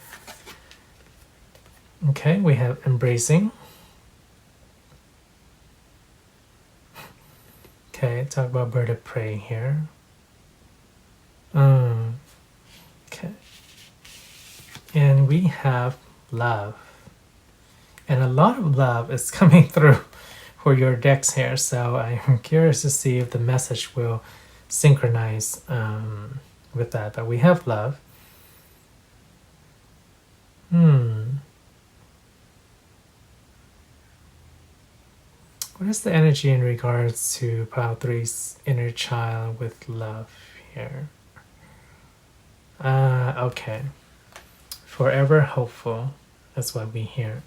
Okay, we have embracing. Okay, talk about bird of prey here. Okay. And we have love. And a lot of love is coming through for your decks here. So I'm curious to see if the message will synchronize with that. But we have love. What is the energy in regards to Pile3's inner child with love here? Okay. Forever hopeful. That's what we hear.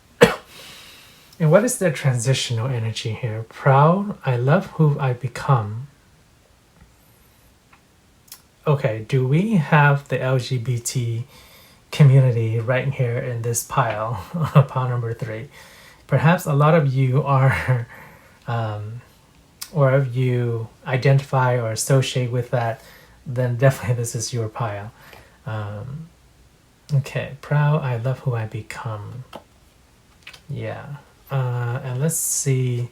And what is the transitional energy here? Proud. I love who I become. Okay, do we have the LGBT community right here in this pile, pile number 3? Perhaps a lot of you are, or if you identify or associate with that, then definitely this is your pile. Okay, proud, I love who I become. Yeah, and let's see.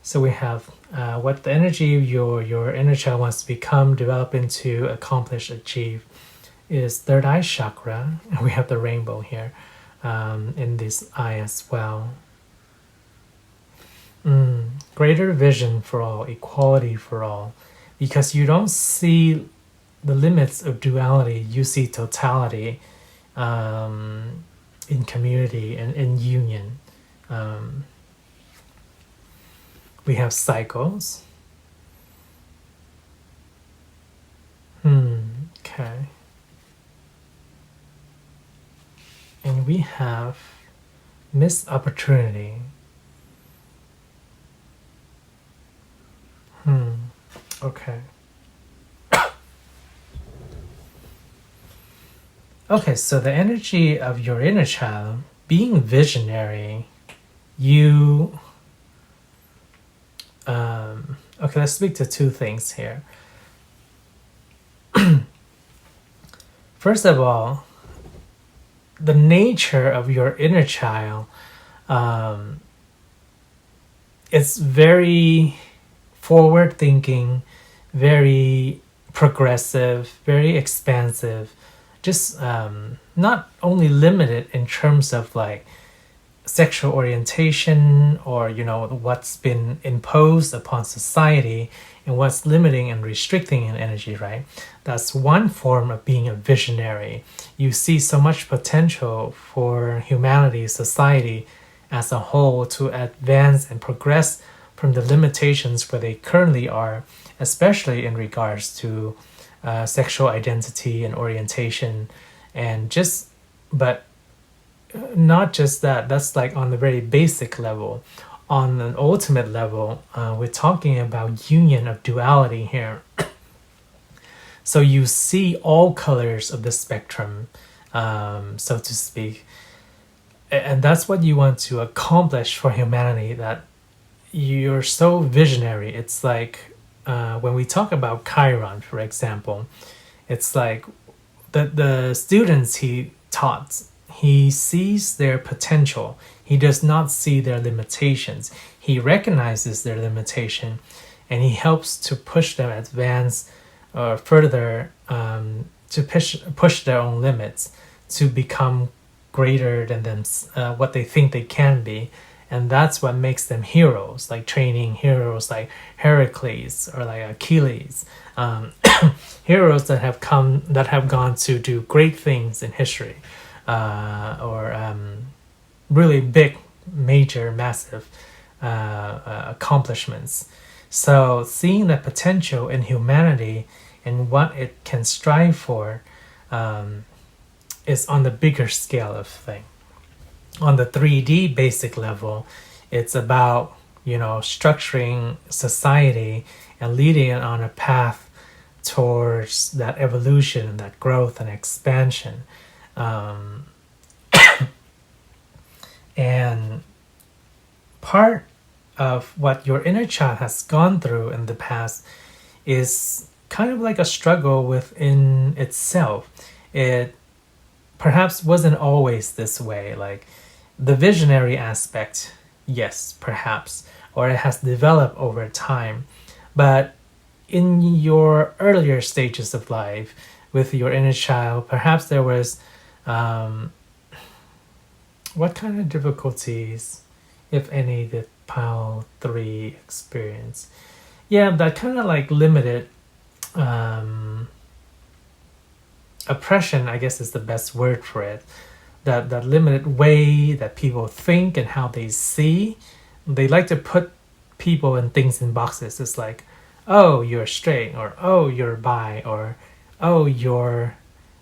So we have what the energy of your inner child wants to become, develop into, accomplish, achieve is third eye chakra. And we have the rainbow here in this eye as well. Greater vision for all, equality for all. Because you don't see the limits of duality, you see totality in community and in union. We have cycles. Okay. And we have missed opportunity. Okay. Okay, so the energy of your inner child, being visionary, you... okay, let's speak to two things here. First of all, the nature of your inner child is very forward-thinking, very progressive, very expansive, just not only limited in terms of like sexual orientation or what's been imposed upon society and what's limiting and restricting in energy, right? That's one form of being a visionary. You see so much potential for humanity, society as a whole to advance and progress from the limitations where they currently are, especially in regards to sexual identity and orientation, and but not just that, that's like on the very basic level. On an ultimate level, we're talking about union of duality here. So you see all colors of the spectrum, so to speak. And that's what you want to accomplish for humanity, that you're so visionary. It's like when we talk about Chiron, for example, it's like the students he taught, he sees their potential. He does not see their limitations. He recognizes their limitation, and he helps to push them advance or further, to push their own limits to become greater than them, what they think they can be. And that's what makes them heroes, like training heroes like Heracles or like Achilles, heroes that have gone to do great things in history, or really big, major, massive accomplishments. So seeing the potential in humanity and what it can strive for is on the bigger scale of thing. On the 3D basic level, it's about structuring society and leading it on a path towards that evolution, that growth and expansion. And part of what your inner child has gone through in the past is kind of like a struggle within itself. It perhaps wasn't always this way. Like the visionary aspect, yes, perhaps, or it has developed over time. But in your earlier stages of life with your inner child, perhaps there was what kind of difficulties, if any, did Pile3 experience? Yeah, that kind of like limited oppression, I guess is the best word for it. That limited way that people think and how they see. They like to put people and things in boxes. It's like, oh, you're straight, or oh, you're bi, or oh, you're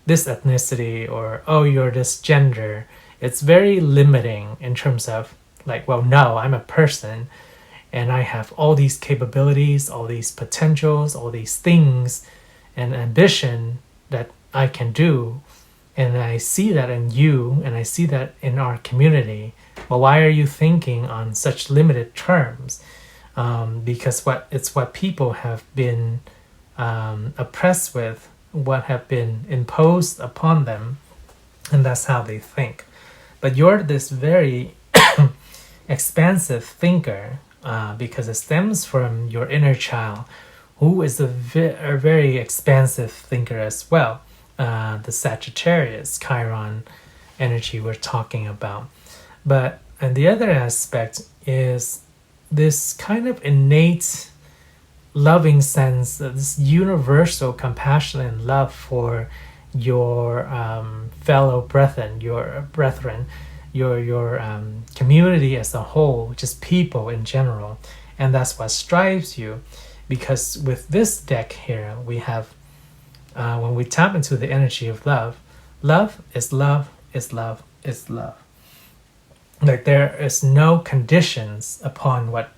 this ethnicity, or oh, you're this gender. It's very limiting in terms of like, well, no, I'm a person and I have all these capabilities, all these potentials, all these things and ambition that I can do. And I see that in you and I see that in our community. Well, why are you thinking on such limited terms? Because it's what people have been oppressed with, what have been imposed upon them, and that's how they think. But you're this very expansive thinker because it stems from your inner child, who is a very expansive thinker as well. The Sagittarius, Chiron energy we're talking about. But and the other aspect is this kind of innate loving sense, this universal compassion and love for your fellow brethren, your community as a whole, just people in general. And that's what drives you, because with this deck here we have when we tap into the energy of love, love is love is love is love. Like there is no conditions upon what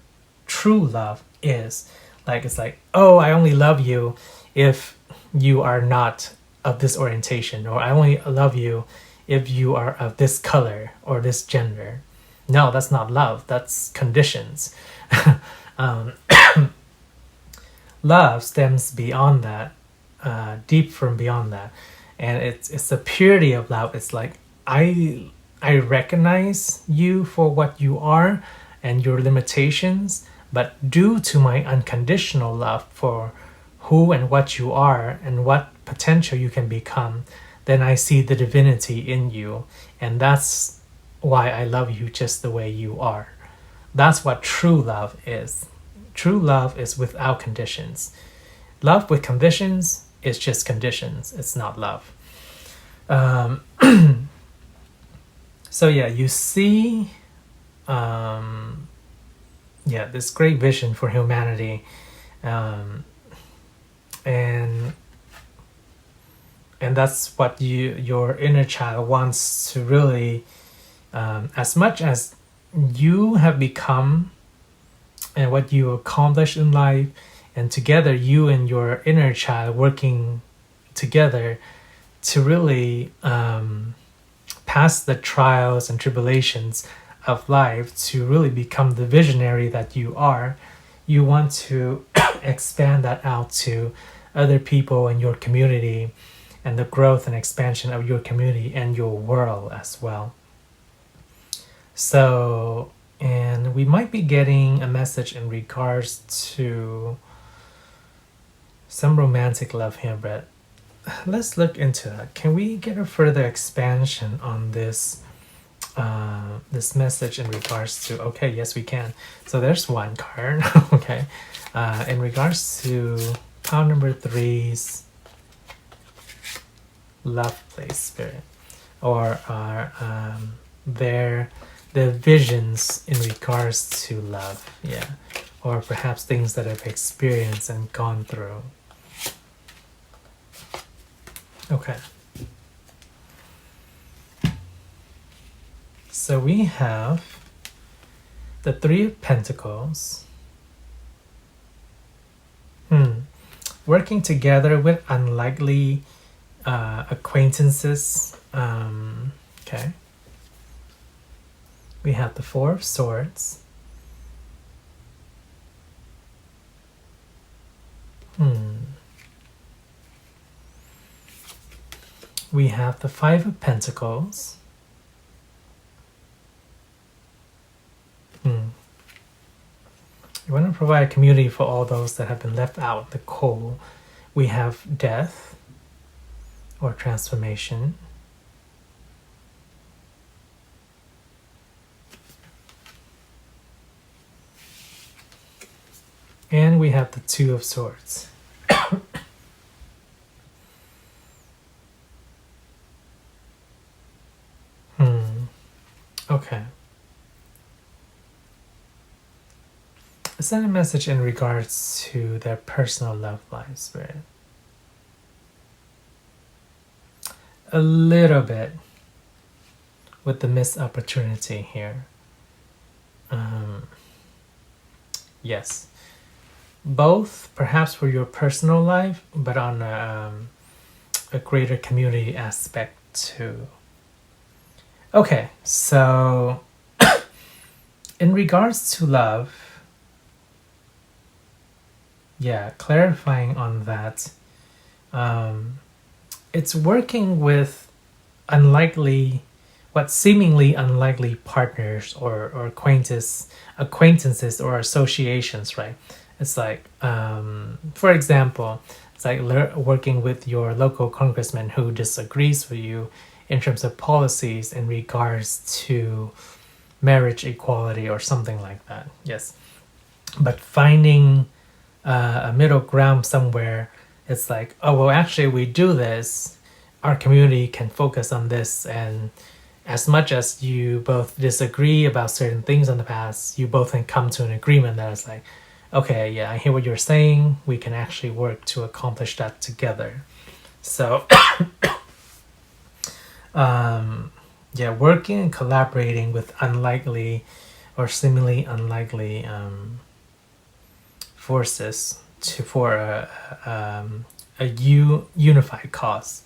true love is. Like it's like, oh, I only love you if you are not of this orientation, or I only love you if you are of this color or this gender. No, that's not love, that's conditions. Love stems beyond that, deep from beyond that, and it's the purity of love. It's like I recognize you for what you are and your limitations, but due to my unconditional love for who and what you are and what potential you can become, then I see the divinity in you, and that's why I love you just the way you are. That's what true love is. True love is without conditions. Love with conditions is just conditions. It's not love. So yeah, you see this great vision for humanity, and that's what your inner child wants to really, as much as you have become and what you accomplish in life, and together you and your inner child working together to really pass the trials and tribulations of life, to really become the visionary that you are. You want to expand that out to other people in your community, and the growth and expansion of your community and your world as well. So, and we might be getting a message in regards to some romantic love here, but let's look into that. Can we get a further expansion on this this message in regards to, okay, yes we can. So there's one card. Okay, in regards to pile number 3's love place spirit, or the visions in regards to love, yeah, or perhaps things that I've experienced and gone through. Okay, so we have the 3 of Pentacles. Working together with unlikely acquaintances. Okay. We have the 4 of Swords. we have the Five of Pentacles. You want to provide a community for all those that have been left out, the cold. We have death or transformation. And we have the Two of Swords. Okay. Is that a message in regards to their personal love life, Spirit? A little bit with the missed opportunity here. Yes. Both, perhaps for your personal life, but on a greater community aspect too. Okay, so in regards to love, yeah, clarifying on that, it's working with what seemingly unlikely partners or acquaintances or associations, right? It's like, for example, it's like working with your local congressman who disagrees with you in terms of policies in regards to marriage equality or something like that. Yes. But finding a middle ground somewhere, it's like, oh, well, actually we do this, our community can focus on this, and as much as you both disagree about certain things in the past, you both can come to an agreement that is like, okay, yeah, I hear what you're saying, we can actually work to accomplish that together. So yeah, working and collaborating with unlikely or seemingly unlikely forces for a unified cause.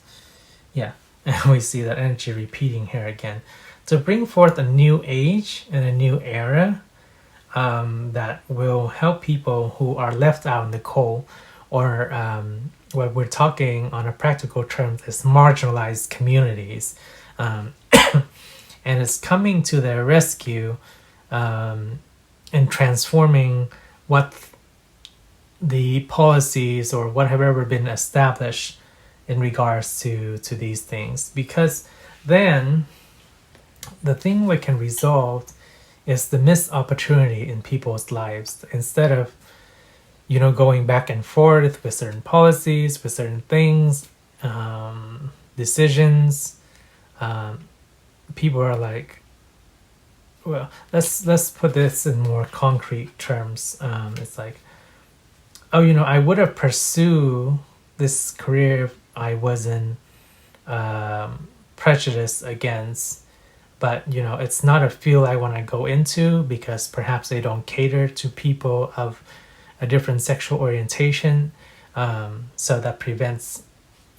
Yeah, and we see that energy repeating here again. To bring forth a new age and a new era that will help people who are left out in the cold, or what we're talking on a practical term is marginalized communities. And it's coming to their rescue and transforming what the policies or what have ever been established in regards to these things. Because then the thing we can resolve is the missed opportunity in people's lives. Instead of, going back and forth with certain policies, with certain things, decisions, people are like, well, let's put this in more concrete terms. It's like, oh, I would have pursued this career if I wasn't prejudiced against, but it's not a field I want to go into because perhaps they don't cater to people of a different sexual orientation, so that prevents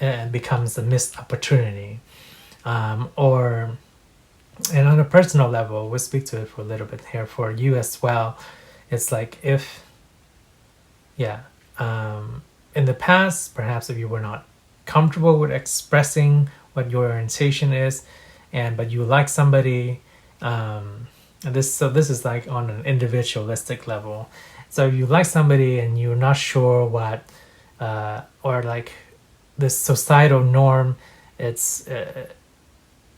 and becomes a missed opportunity. And on a personal level, we'll speak to it for a little bit here for you as well. It's like if, in the past, perhaps if you were not comfortable with expressing what your orientation is, but you like somebody, this is like on an individualistic level. So you like somebody and you're not sure what, or like this societal norm, it's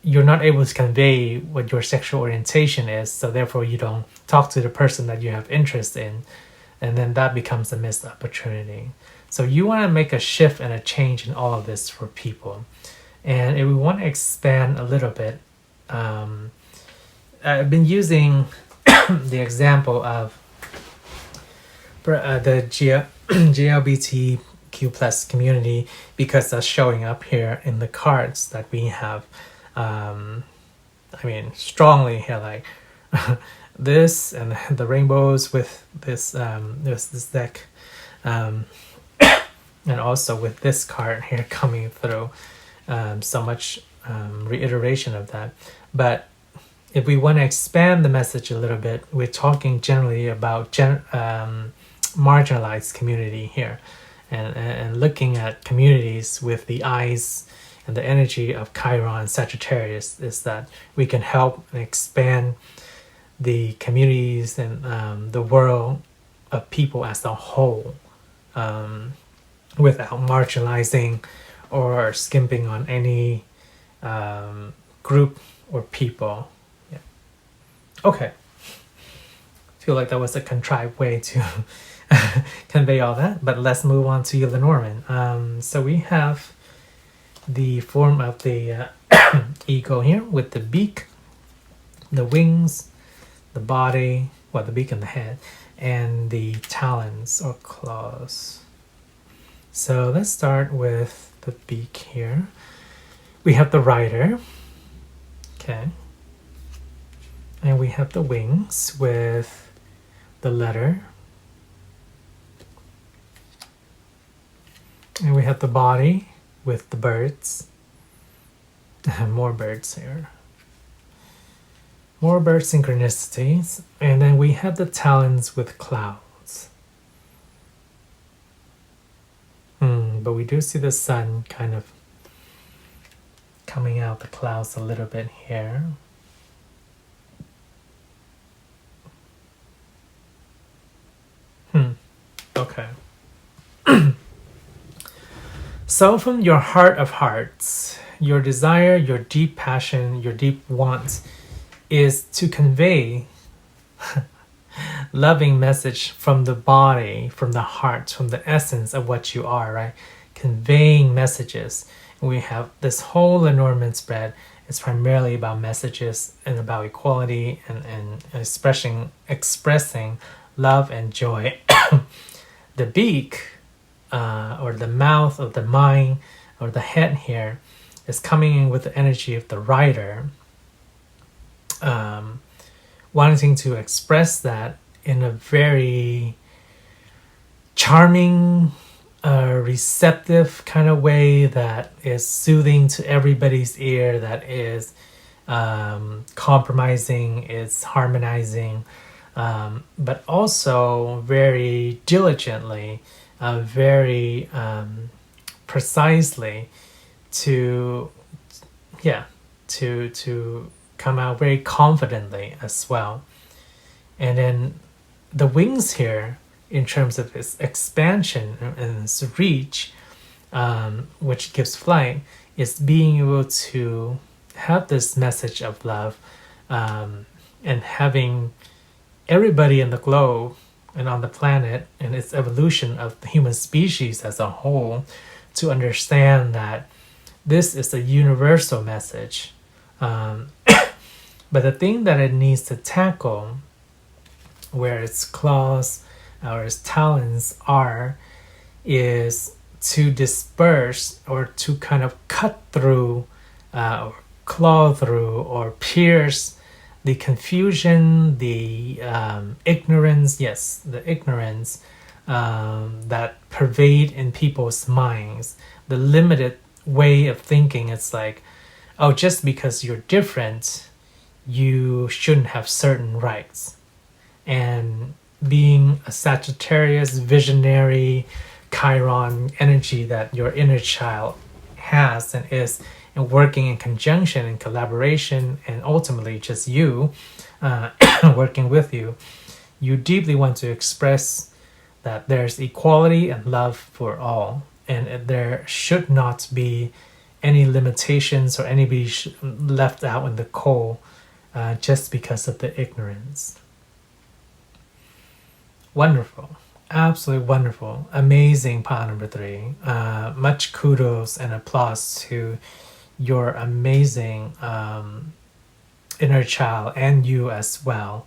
you're not able to convey what your sexual orientation is, so therefore you don't talk to the person that you have interest in, and then that becomes a missed opportunity. So you want to make a shift and a change in all of this for people. And if we want to expand a little bit, I've been using the example of the GLBTQ plus community because that's showing up here in the cards that we have. Strongly here, like this and the rainbows with this this deck, and also with this card here coming through. So much reiteration of that. But if we want to expand the message a little bit, we're talking generally about marginalized community here, and looking at communities with the eyes And the energy of Chiron Sagittarius is that we can help and expand the communities and the world of people as a whole, without marginalizing or skimping on any group or people. Yeah. Okay. Feel like that was a contrived way to convey all that, but let's move on to Lenormand. So we have the form of the eagle here with the beak, the wings, the body, well, the beak and the head, and the talons or claws. So let's start with the beak here. We have the rider, okay, and we have the wings with the letter, and we have the body with the birds. More birds here. More bird synchronicities. And then we have the talons with clouds. But we do see the sun kind of coming out the clouds a little bit here. Okay. So from your heart of hearts, your desire, your deep passion, your deep want is to convey loving message from the body, from the heart, from the essence of what you are, right? Conveying messages. And we have this whole Lenormand spread. It's primarily about messages and about equality and expressing love and joy. The beak, or the mouth of the mind, or the head here, is coming in with the energy of the rider, wanting to express that in a very charming, receptive kind of way that is soothing to everybody's ear, that is compromising, is harmonizing, but also very diligently, very precisely to come out very confidently as well. And then the wings here, in terms of its expansion and its reach, which gives flight, is being able to have this message of love, and having everybody in the globe and on the planet and its evolution of the human species as a whole to understand that this is a universal message. But the thing that it needs to tackle, where its claws or its talons are, is to disperse or to kind of cut through, or claw through, or pierce the confusion, the ignorance, the ignorance that pervade in people's minds, the limited way of thinking. It's like, oh, just because you're different, you shouldn't have certain rights. And being a Sagittarius, visionary, Chiron energy that your inner child has and is, and working in conjunction and collaboration, and ultimately just you working with you, you deeply want to express that there's equality and love for all, and there should not be any limitations or anybody left out in the cold just because of the ignorance. Wonderful. Absolutely wonderful. Amazing pile number 3. Much kudos and applause to your amazing inner child and you as well.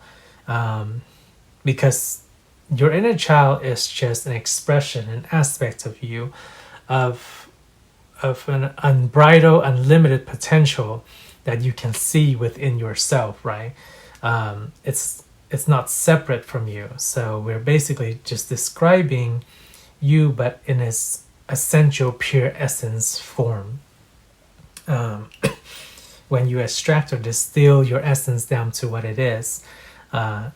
Because your inner child is just an expression, an aspect of you, of an unbridled, unlimited potential that you can see within yourself, right? It's not separate from you. So we're basically just describing you, but in its essential pure essence form. When you extract or distill your essence down to what it is, and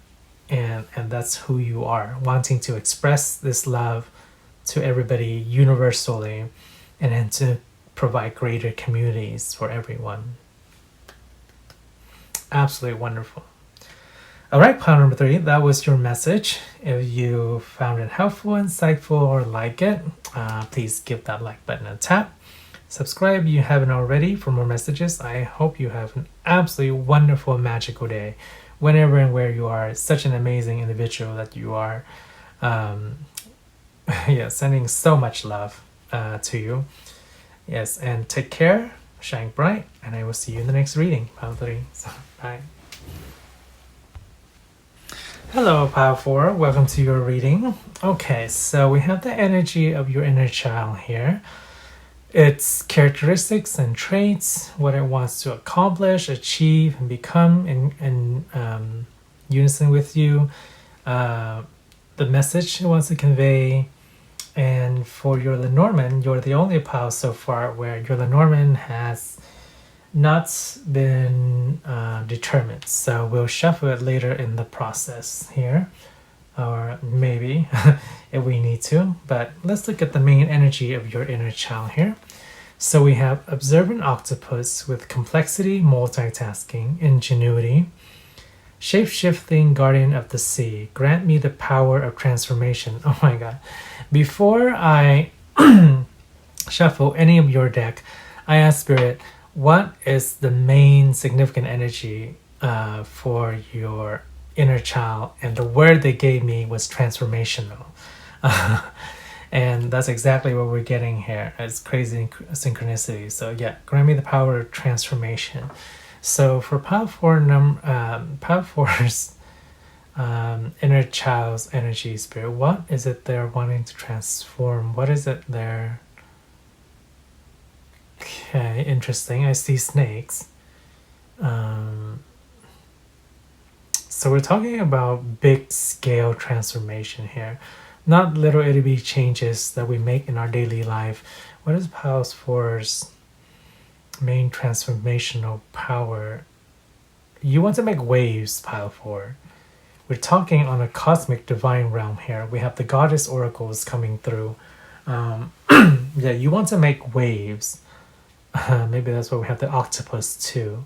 that's who you are, wanting to express this love to everybody universally, and then to provide greater communities for everyone. Absolutely wonderful. All right, pile number 3, that was your message. If you found it helpful, insightful, or like it, please give that like button a tap. Subscribe if you haven't already for more messages. I hope you have an absolutely wonderful, magical day whenever and where you are. It's such an amazing individual that you are. Sending so much love to you. Yes, and take care, shine bright, and I will see you in the next reading, Pile 3. So, bye. Hello, Pile 4. Welcome to your reading. Okay, so we have the energy of your inner child here. Its characteristics and traits, what it wants to accomplish, achieve, and become in unison with you. The message it wants to convey. And for your Lenormand, you're the only pile so far where your Lenormand has not been determined. So we'll shuffle it later in the process here. Or maybe if we need to, but let's look at the main energy of your inner child here. So we have observant octopus with complexity, multitasking, ingenuity, shape-shifting guardian of the sea. Grant me the power of transformation. Oh my god. Before I shuffle any of your deck, I ask Spirit, what is the main significant energy for your inner child? And the word they gave me was transformational. And that's exactly what we're getting here. It's crazy synchronicity. So yeah, grant me the power of transformation. So for Pile4, Pile4's inner child's energy spirit, what is it they're wanting to transform? What is it they're... Okay, interesting. I see snakes. So we're talking about big scale transformation here, not little itty bitty changes that we make in our daily life. What is Pile4's main transformational power? You want to make waves, Pile4. We're talking on a cosmic divine realm here. We have the goddess oracles coming through. Yeah, you want to make waves. Maybe that's why we have the octopus too.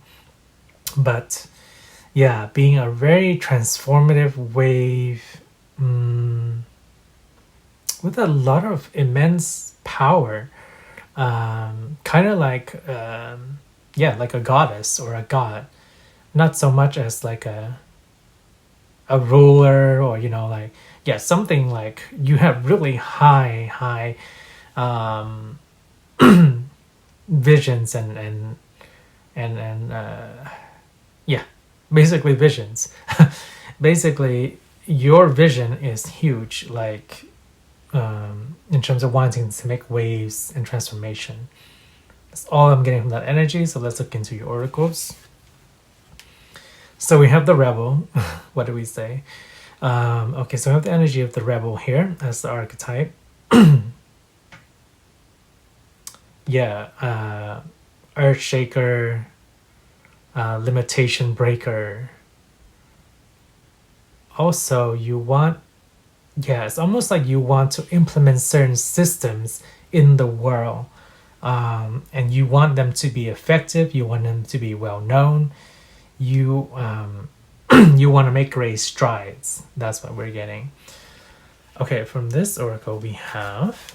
But yeah, being a very transformative wave with a lot of immense power. Kind of like, like a goddess or a god. Not so much as like a ruler or, something like you have really high visions and basically visions. Basically, your vision is huge, like in terms of wanting to make waves and transformation. That's all I'm getting from that energy. So let's look into your oracles. So we have the rebel. What do we say? Okay, so we have the energy of the rebel here as the archetype. Earth shaker, limitation breaker. Also, you want, it's almost like you want to implement certain systems in the world, and you want them to be effective. You want them to be well known. You you want to make great strides. That's what we're getting. Okay, from this oracle we have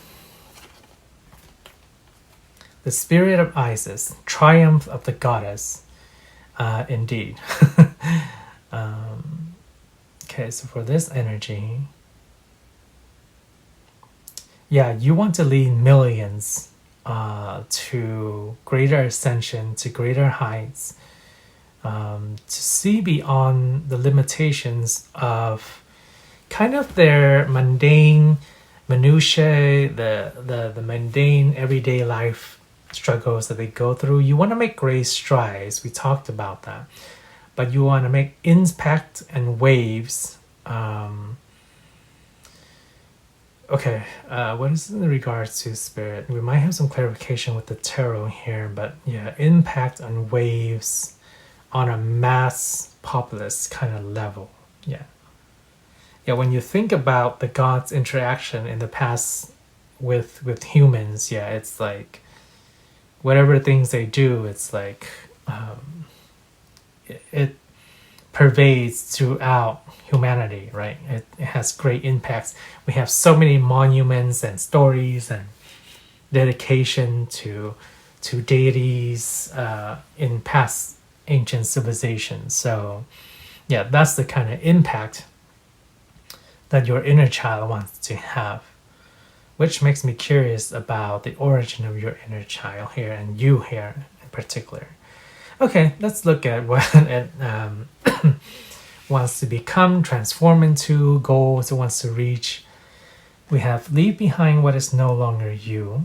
the spirit of Isis, triumph of the goddess. Indeed. Okay, so for this energy, you want to lead millions to greater ascension, to greater heights, to see beyond the limitations of kind of their mundane minutiae, the mundane everyday life struggles that they go through. You want to make great strides. We talked about that. But you want to make impact and waves. What is in regards to spirit? We might have some clarification with the tarot here, but impact and waves on a mass populace kind of level. When you think about the gods' interaction in the past with humans, it's like whatever things they do, it's like it pervades throughout humanity, right? It has great impacts. We have so many monuments and stories and dedication to deities in past ancient civilizations. So yeah, that's the kind of impact that your inner child wants to have, which makes me curious about the origin of your inner child here, and you here in particular. Okay, let's look at what it wants to become, transform into, goals it wants to reach. We have leave behind what is no longer you.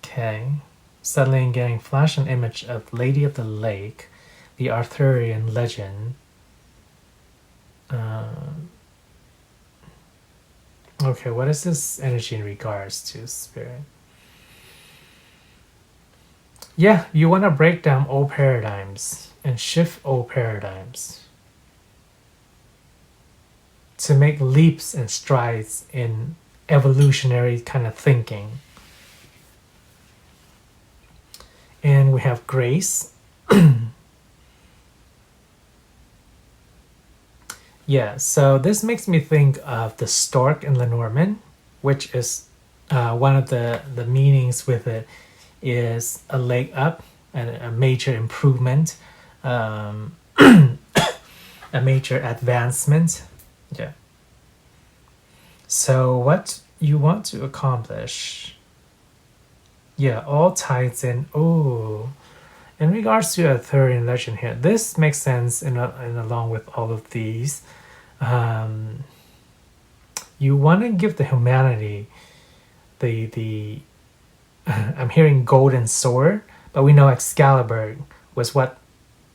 Okay, suddenly getting flash an image of Lady of the Lake, the Arthurian legend. Okay, what is this energy in regards to, Spirit? Yeah, you want to break down old paradigms and shift old paradigms to make leaps and strides in evolutionary kind of thinking. And we have grace. Yeah, so this makes me think of the stork in Lenormand, which is one of the meanings with it is a leg up and a major improvement, a major advancement. Yeah. So what you want to accomplish, yeah, all ties in. Oh, in regards to Arthurian legend here, this makes sense in along with all of these. You want to give the humanity the I'm hearing golden sword, but we know Excalibur was what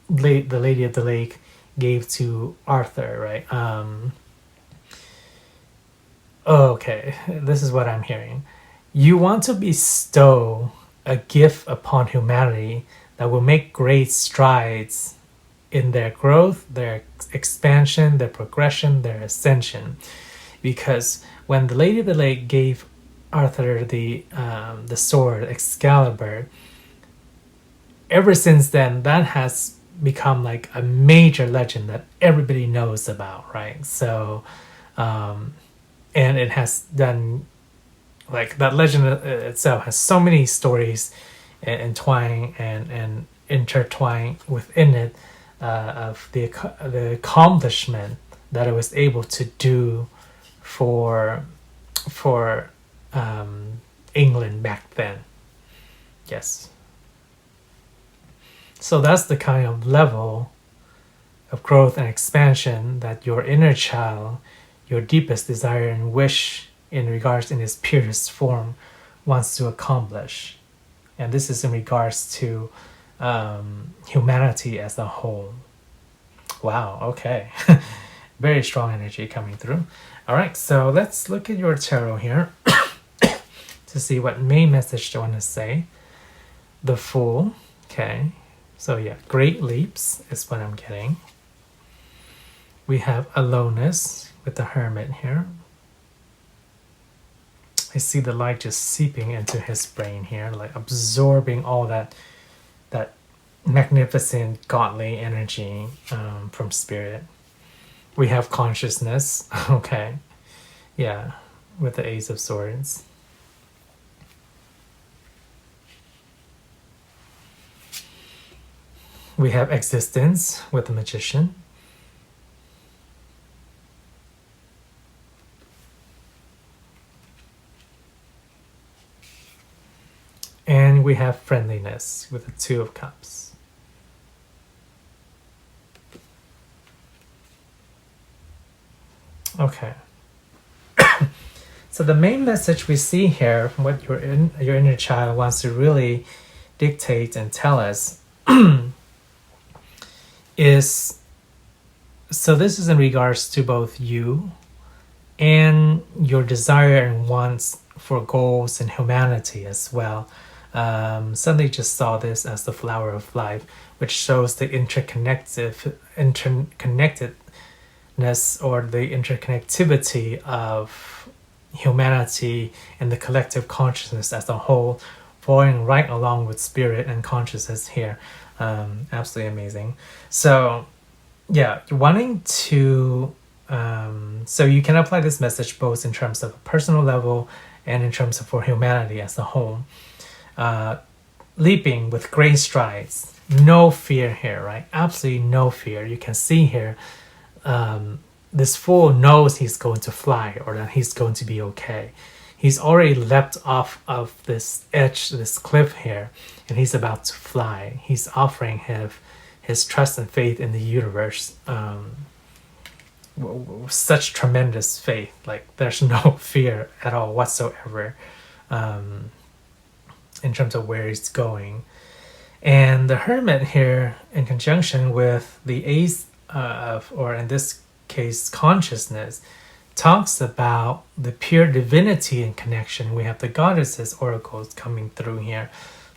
the Lady of the Lake gave to Arthur, right? Okay, this is what I'm hearing. You want to bestow a gift upon humanity that will make great strides in their growth, their expansion, their progression, their ascension. Because when the Lady of the Lake gave Arthur the sword Excalibur, ever since then that has become like a major legend that everybody knows about, right? So and it has done, like, that legend itself has so many stories entwined and intertwined within it, of the accomplishment that it was able to do for England back then. Yes. So that's the kind of level of growth and expansion that your inner child, your deepest desire and wish in regards in its purest form, wants to accomplish. And this is in regards to humanity as a whole. Wow, okay. Very strong energy coming through. All right, so let's look at your tarot here to see what main message they want to say. The Fool, okay. So yeah, great leaps is what I'm getting. We have aloneness with the Hermit here. I see the light just seeping into his brain here, like absorbing all that magnificent godly energy from spirit. We have consciousness, okay. Yeah, with the Ace of Swords. We have existence with the Magician. And we have friendliness with the Two of Cups. Okay. So the main message we see here, from what your inner child wants to really dictate and tell us, is, so this is in regards to both you and your desire and wants for goals and humanity as well. Suddenly just saw this as the flower of life, which shows the interconnectedness or the interconnectivity of humanity and the collective consciousness as a whole, flowing right along with spirit and consciousness here. Absolutely amazing. So yeah, wanting to so you can apply this message both in terms of a personal level and in terms of for humanity as a whole. Leaping with great strides, no fear here, right? Absolutely no fear. You can see here, this fool knows he's going to fly, or that he's going to be okay. He's already leapt off of this edge, this cliff here, and he's about to fly. He's offering his trust and faith in the universe. Such tremendous faith, like there's no fear at all whatsoever, in terms of where he's going. And the Hermit here, in conjunction with the Ace of, or in this case, consciousness, talks about the pure divinity and connection. We have the Goddesses oracles coming through here,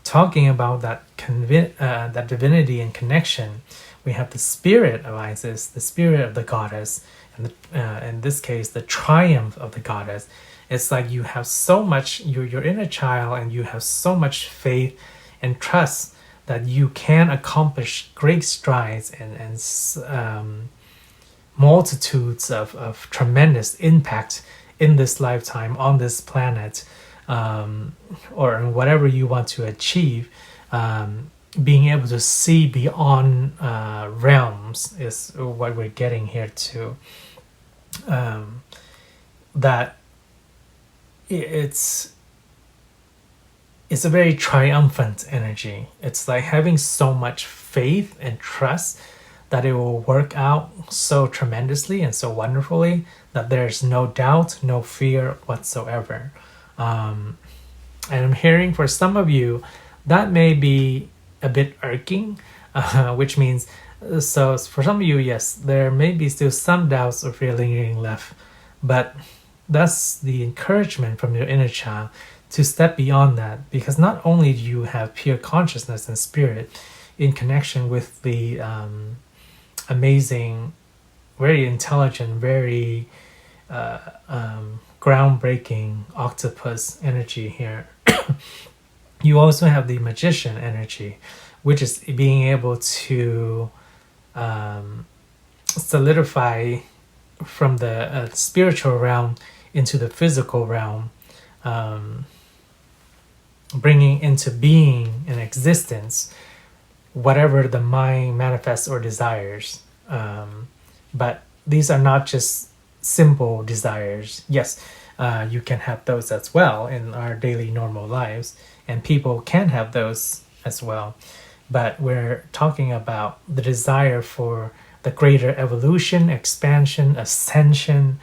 talking about that that divinity and connection. We have the spirit of Isis, the spirit of the goddess, and in this case, the triumph of the goddess. It's like you have so much, you're inner child, and you have so much faith and trust that you can accomplish great strides and multitudes of tremendous impact in this lifetime on this planet, or in whatever you want to achieve. Being able to see beyond realms is what we're getting here too. That it's a very triumphant energy. It's like having so much faith and trust that it will work out so tremendously and so wonderfully that there's no doubt, no fear whatsoever. And I'm hearing for some of you that may be a bit irking, which means, so for some of you, yes, there may be still some doubts or feeling left, but that's the encouragement from your inner child to step beyond that, because not only do you have pure consciousness and spirit in connection with the amazing, very intelligent, very groundbreaking octopus energy here, you also have the magician energy, which is being able to solidify from the spiritual realm into the physical realm, bringing into being and existence whatever the mind manifests or desires. But these are not just simple desires. Yes, you can have those as well in our daily normal lives, and people can have those as well. But we're talking about the desire for the greater evolution, expansion, ascension,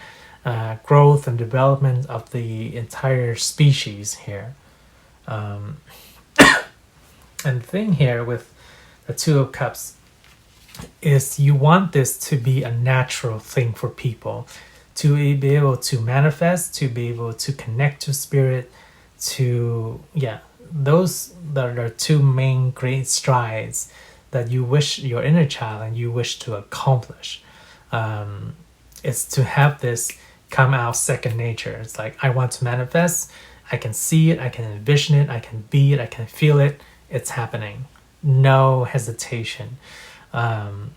growth and development of the entire species here. And the thing here with the Two of Cups is you want this to be a natural thing for people, to be able to manifest, to be able to connect to spirit, to, yeah, those that are two main great strides that you wish your inner child and you wish to accomplish. It's to have this come out second nature. It's like, I want to manifest, I can see it, I can envision it, I can be it, I can feel it, it's happening. No hesitation. And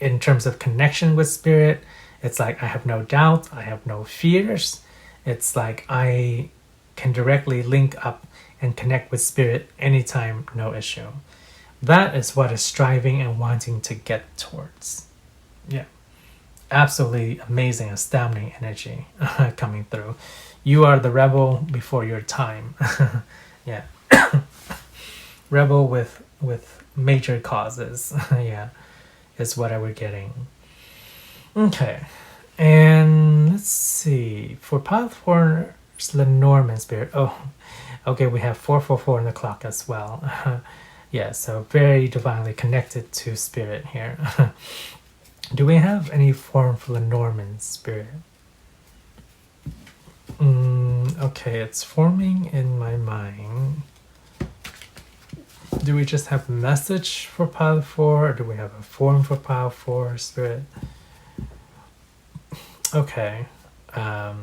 in terms of connection with spirit, it's like, I have no doubt, I have no fears. It's like I can directly link up and connect with spirit anytime, no issue. That is what is striving and wanting to get towards. Yeah. Absolutely amazing, astounding energy coming through. You are the rebel before your time. Yeah. Rebel with major causes. Yeah. Is what I was getting. Okay. And let's see. For Pile4 Lenormand spirit. Oh, okay, we have 444 in the clock as well. Yeah, so very divinely connected to spirit here. Do we have any form for Lenormand spirit? Okay, it's forming in my mind. Do we just have a message for Pile4, or do we have a form for Pile4 spirit? Okay. A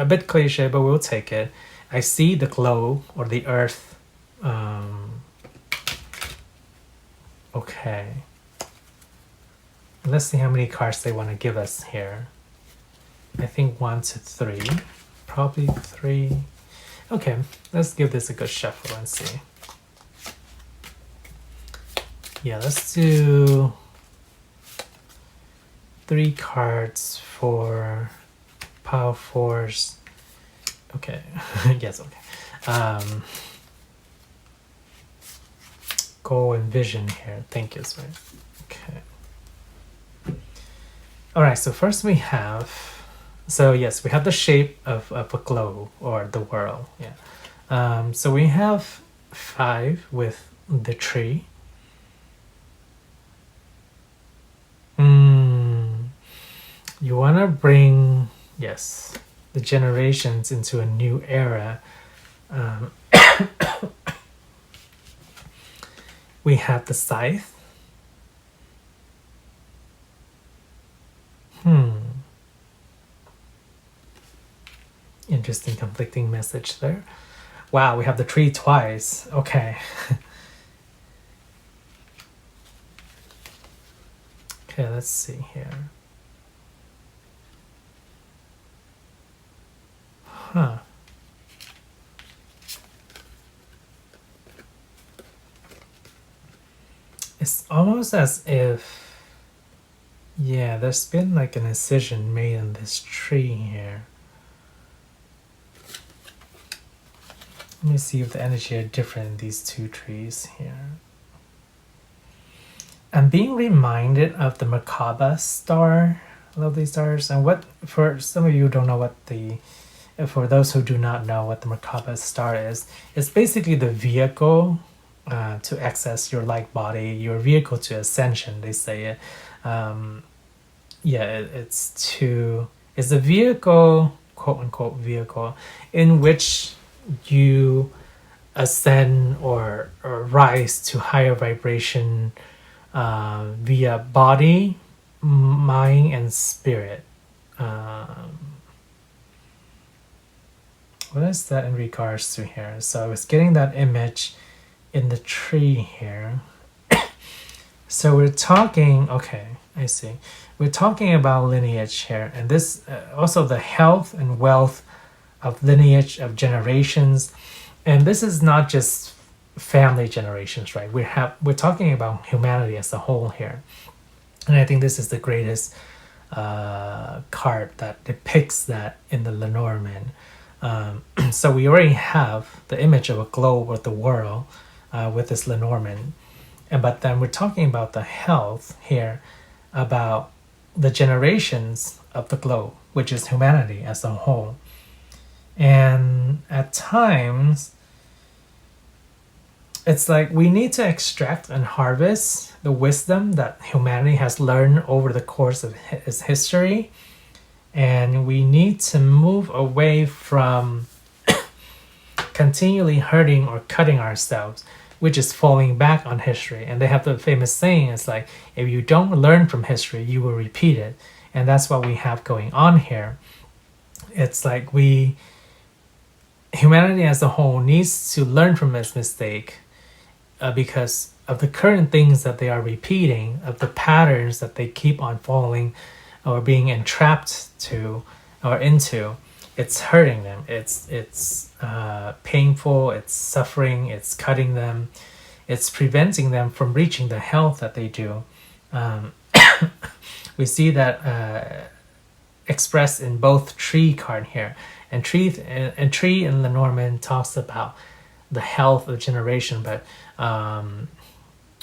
bit cliche, but we'll take it. I see the glow or the earth. Okay. Let's see how many cards they want to give us here. I think 1 to 3. Probably 3. Okay, let's give this a good shuffle and see. Yeah, let's do 3 cards for Pile4's. Okay, yes, okay. Goal and vision here. Thank you, sir. Okay. All right, so first we have, so yes, we have the shape of a globe or the world. Yeah. So we have 5 with the tree. You want to bring, yes, the generations into a new era. We have the scythe. Interesting conflicting message there. Wow, we have the tree twice. Okay. Okay, let's see here. Huh. It's almost as if, yeah, there's been like an incision made in this tree here. Let me see if the energy are different in these 2 trees here. I'm being reminded of the Merkaba star, lovely stars, and what, for some of you who don't know what the, for those who do not know what the Merkaba star is, it's basically the vehicle to access your light body, your vehicle to ascension, they say it. Yeah, it's a vehicle, quote unquote vehicle, in which you ascend or rise to higher vibration via body, mind, and spirit. What is that in regards to here? So I was getting that image in the tree here. So we're talking, okay, I see. We're talking about lineage here, and this also the health and wealth of lineage of generations. And this is not just family generations, right? We're talking about humanity as a whole here. And I think this is the greatest card that depicts that in the Lenormand. So we already have the image of a globe or the world with this Lenormand. But then we're talking about the health here, about the generations of the globe, which is humanity as a whole. And at times, it's like we need to extract and harvest the wisdom that humanity has learned over the course of its history. And we need to move away from continually hurting or cutting ourselves, which is falling back on history. And they have the famous saying, it's like, if you don't learn from history, you will repeat it. And that's what we have going on here. It's like humanity as a whole needs to learn from its mistake because of the current things that they are repeating, of the patterns that they keep on falling or being entrapped to or into. It's hurting them. It's painful. It's suffering. It's cutting them. It's preventing them from reaching the health that they do. We see that expressed in both tree card here, and tree in Lenormand talks about the health of generation, but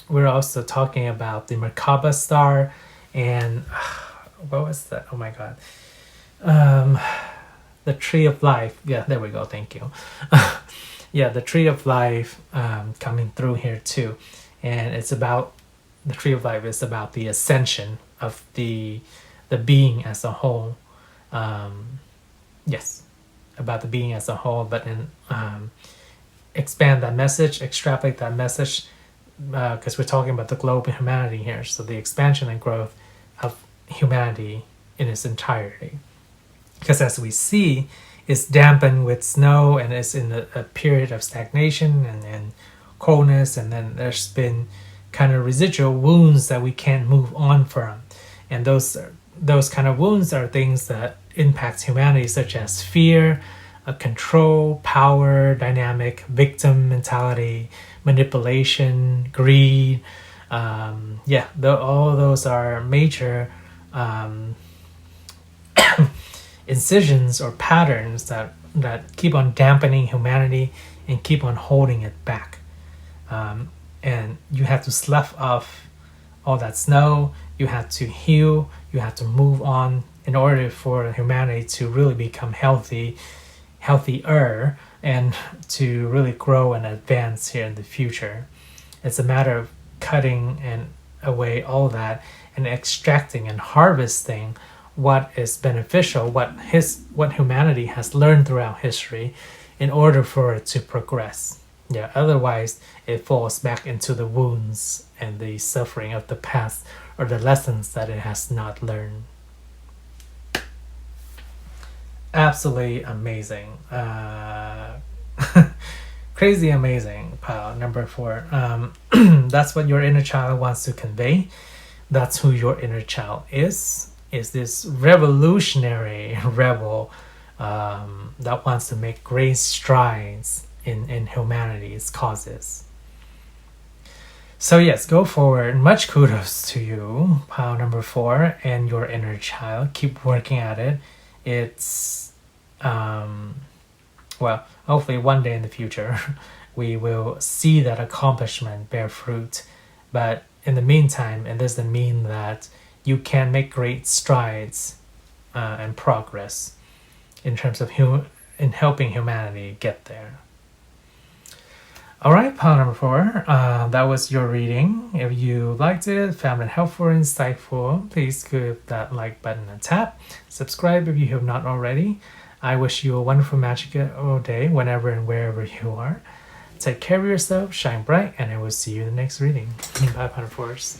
we're also talking about the Merkaba star and what was that? Oh my god. The tree of life. Yeah, there we go. Thank you. Yeah, the tree of life coming through here too. And it's about, the tree of life is about the ascension of the being as a whole. Yes, about the being as a whole, but then expand that message, extrapolate that message, because we're talking about the globe and humanity here. So the expansion and growth of humanity in its entirety. Because as we see, it's dampened with snow and it's in a period of stagnation and coldness, and then there's been kind of residual wounds that we can't move on from. And those kind of wounds are things that impact humanity, such as fear, control, power, dynamic, victim mentality, manipulation, greed. All those are major incisions or patterns that keep on dampening humanity and keep on holding it back. And you have to slough off all that snow. You have to heal. You have to move on in order for humanity to really become healthier, and to really grow and advance here in the future. It's a matter of cutting and away all that and extracting and harvesting what is beneficial, what humanity has learned throughout history, in order for it to progress. Otherwise it falls back into the wounds and the suffering of the past, or the lessons that it has not learned. Absolutely amazing. Crazy amazing, pile number 4. That's what your inner child wants to convey. That's who your inner child is this revolutionary rebel that wants to make great strides in humanity's causes. So yes, go forward. Much kudos to you, pile number 4, and your inner child. Keep working at it. It's hopefully one day in the future we will see that accomplishment bear fruit. But in the meantime, it doesn't mean that you can make great strides and progress in terms of in helping humanity get there. Alright, pile number 4, that was your reading. If you liked it, found it helpful or insightful, please give that like button a tap. Subscribe if you have not already. I wish you a wonderful magical day whenever and wherever you are. Take care of yourself, shine bright, and I will see you in the next reading. Bye, pile 4s.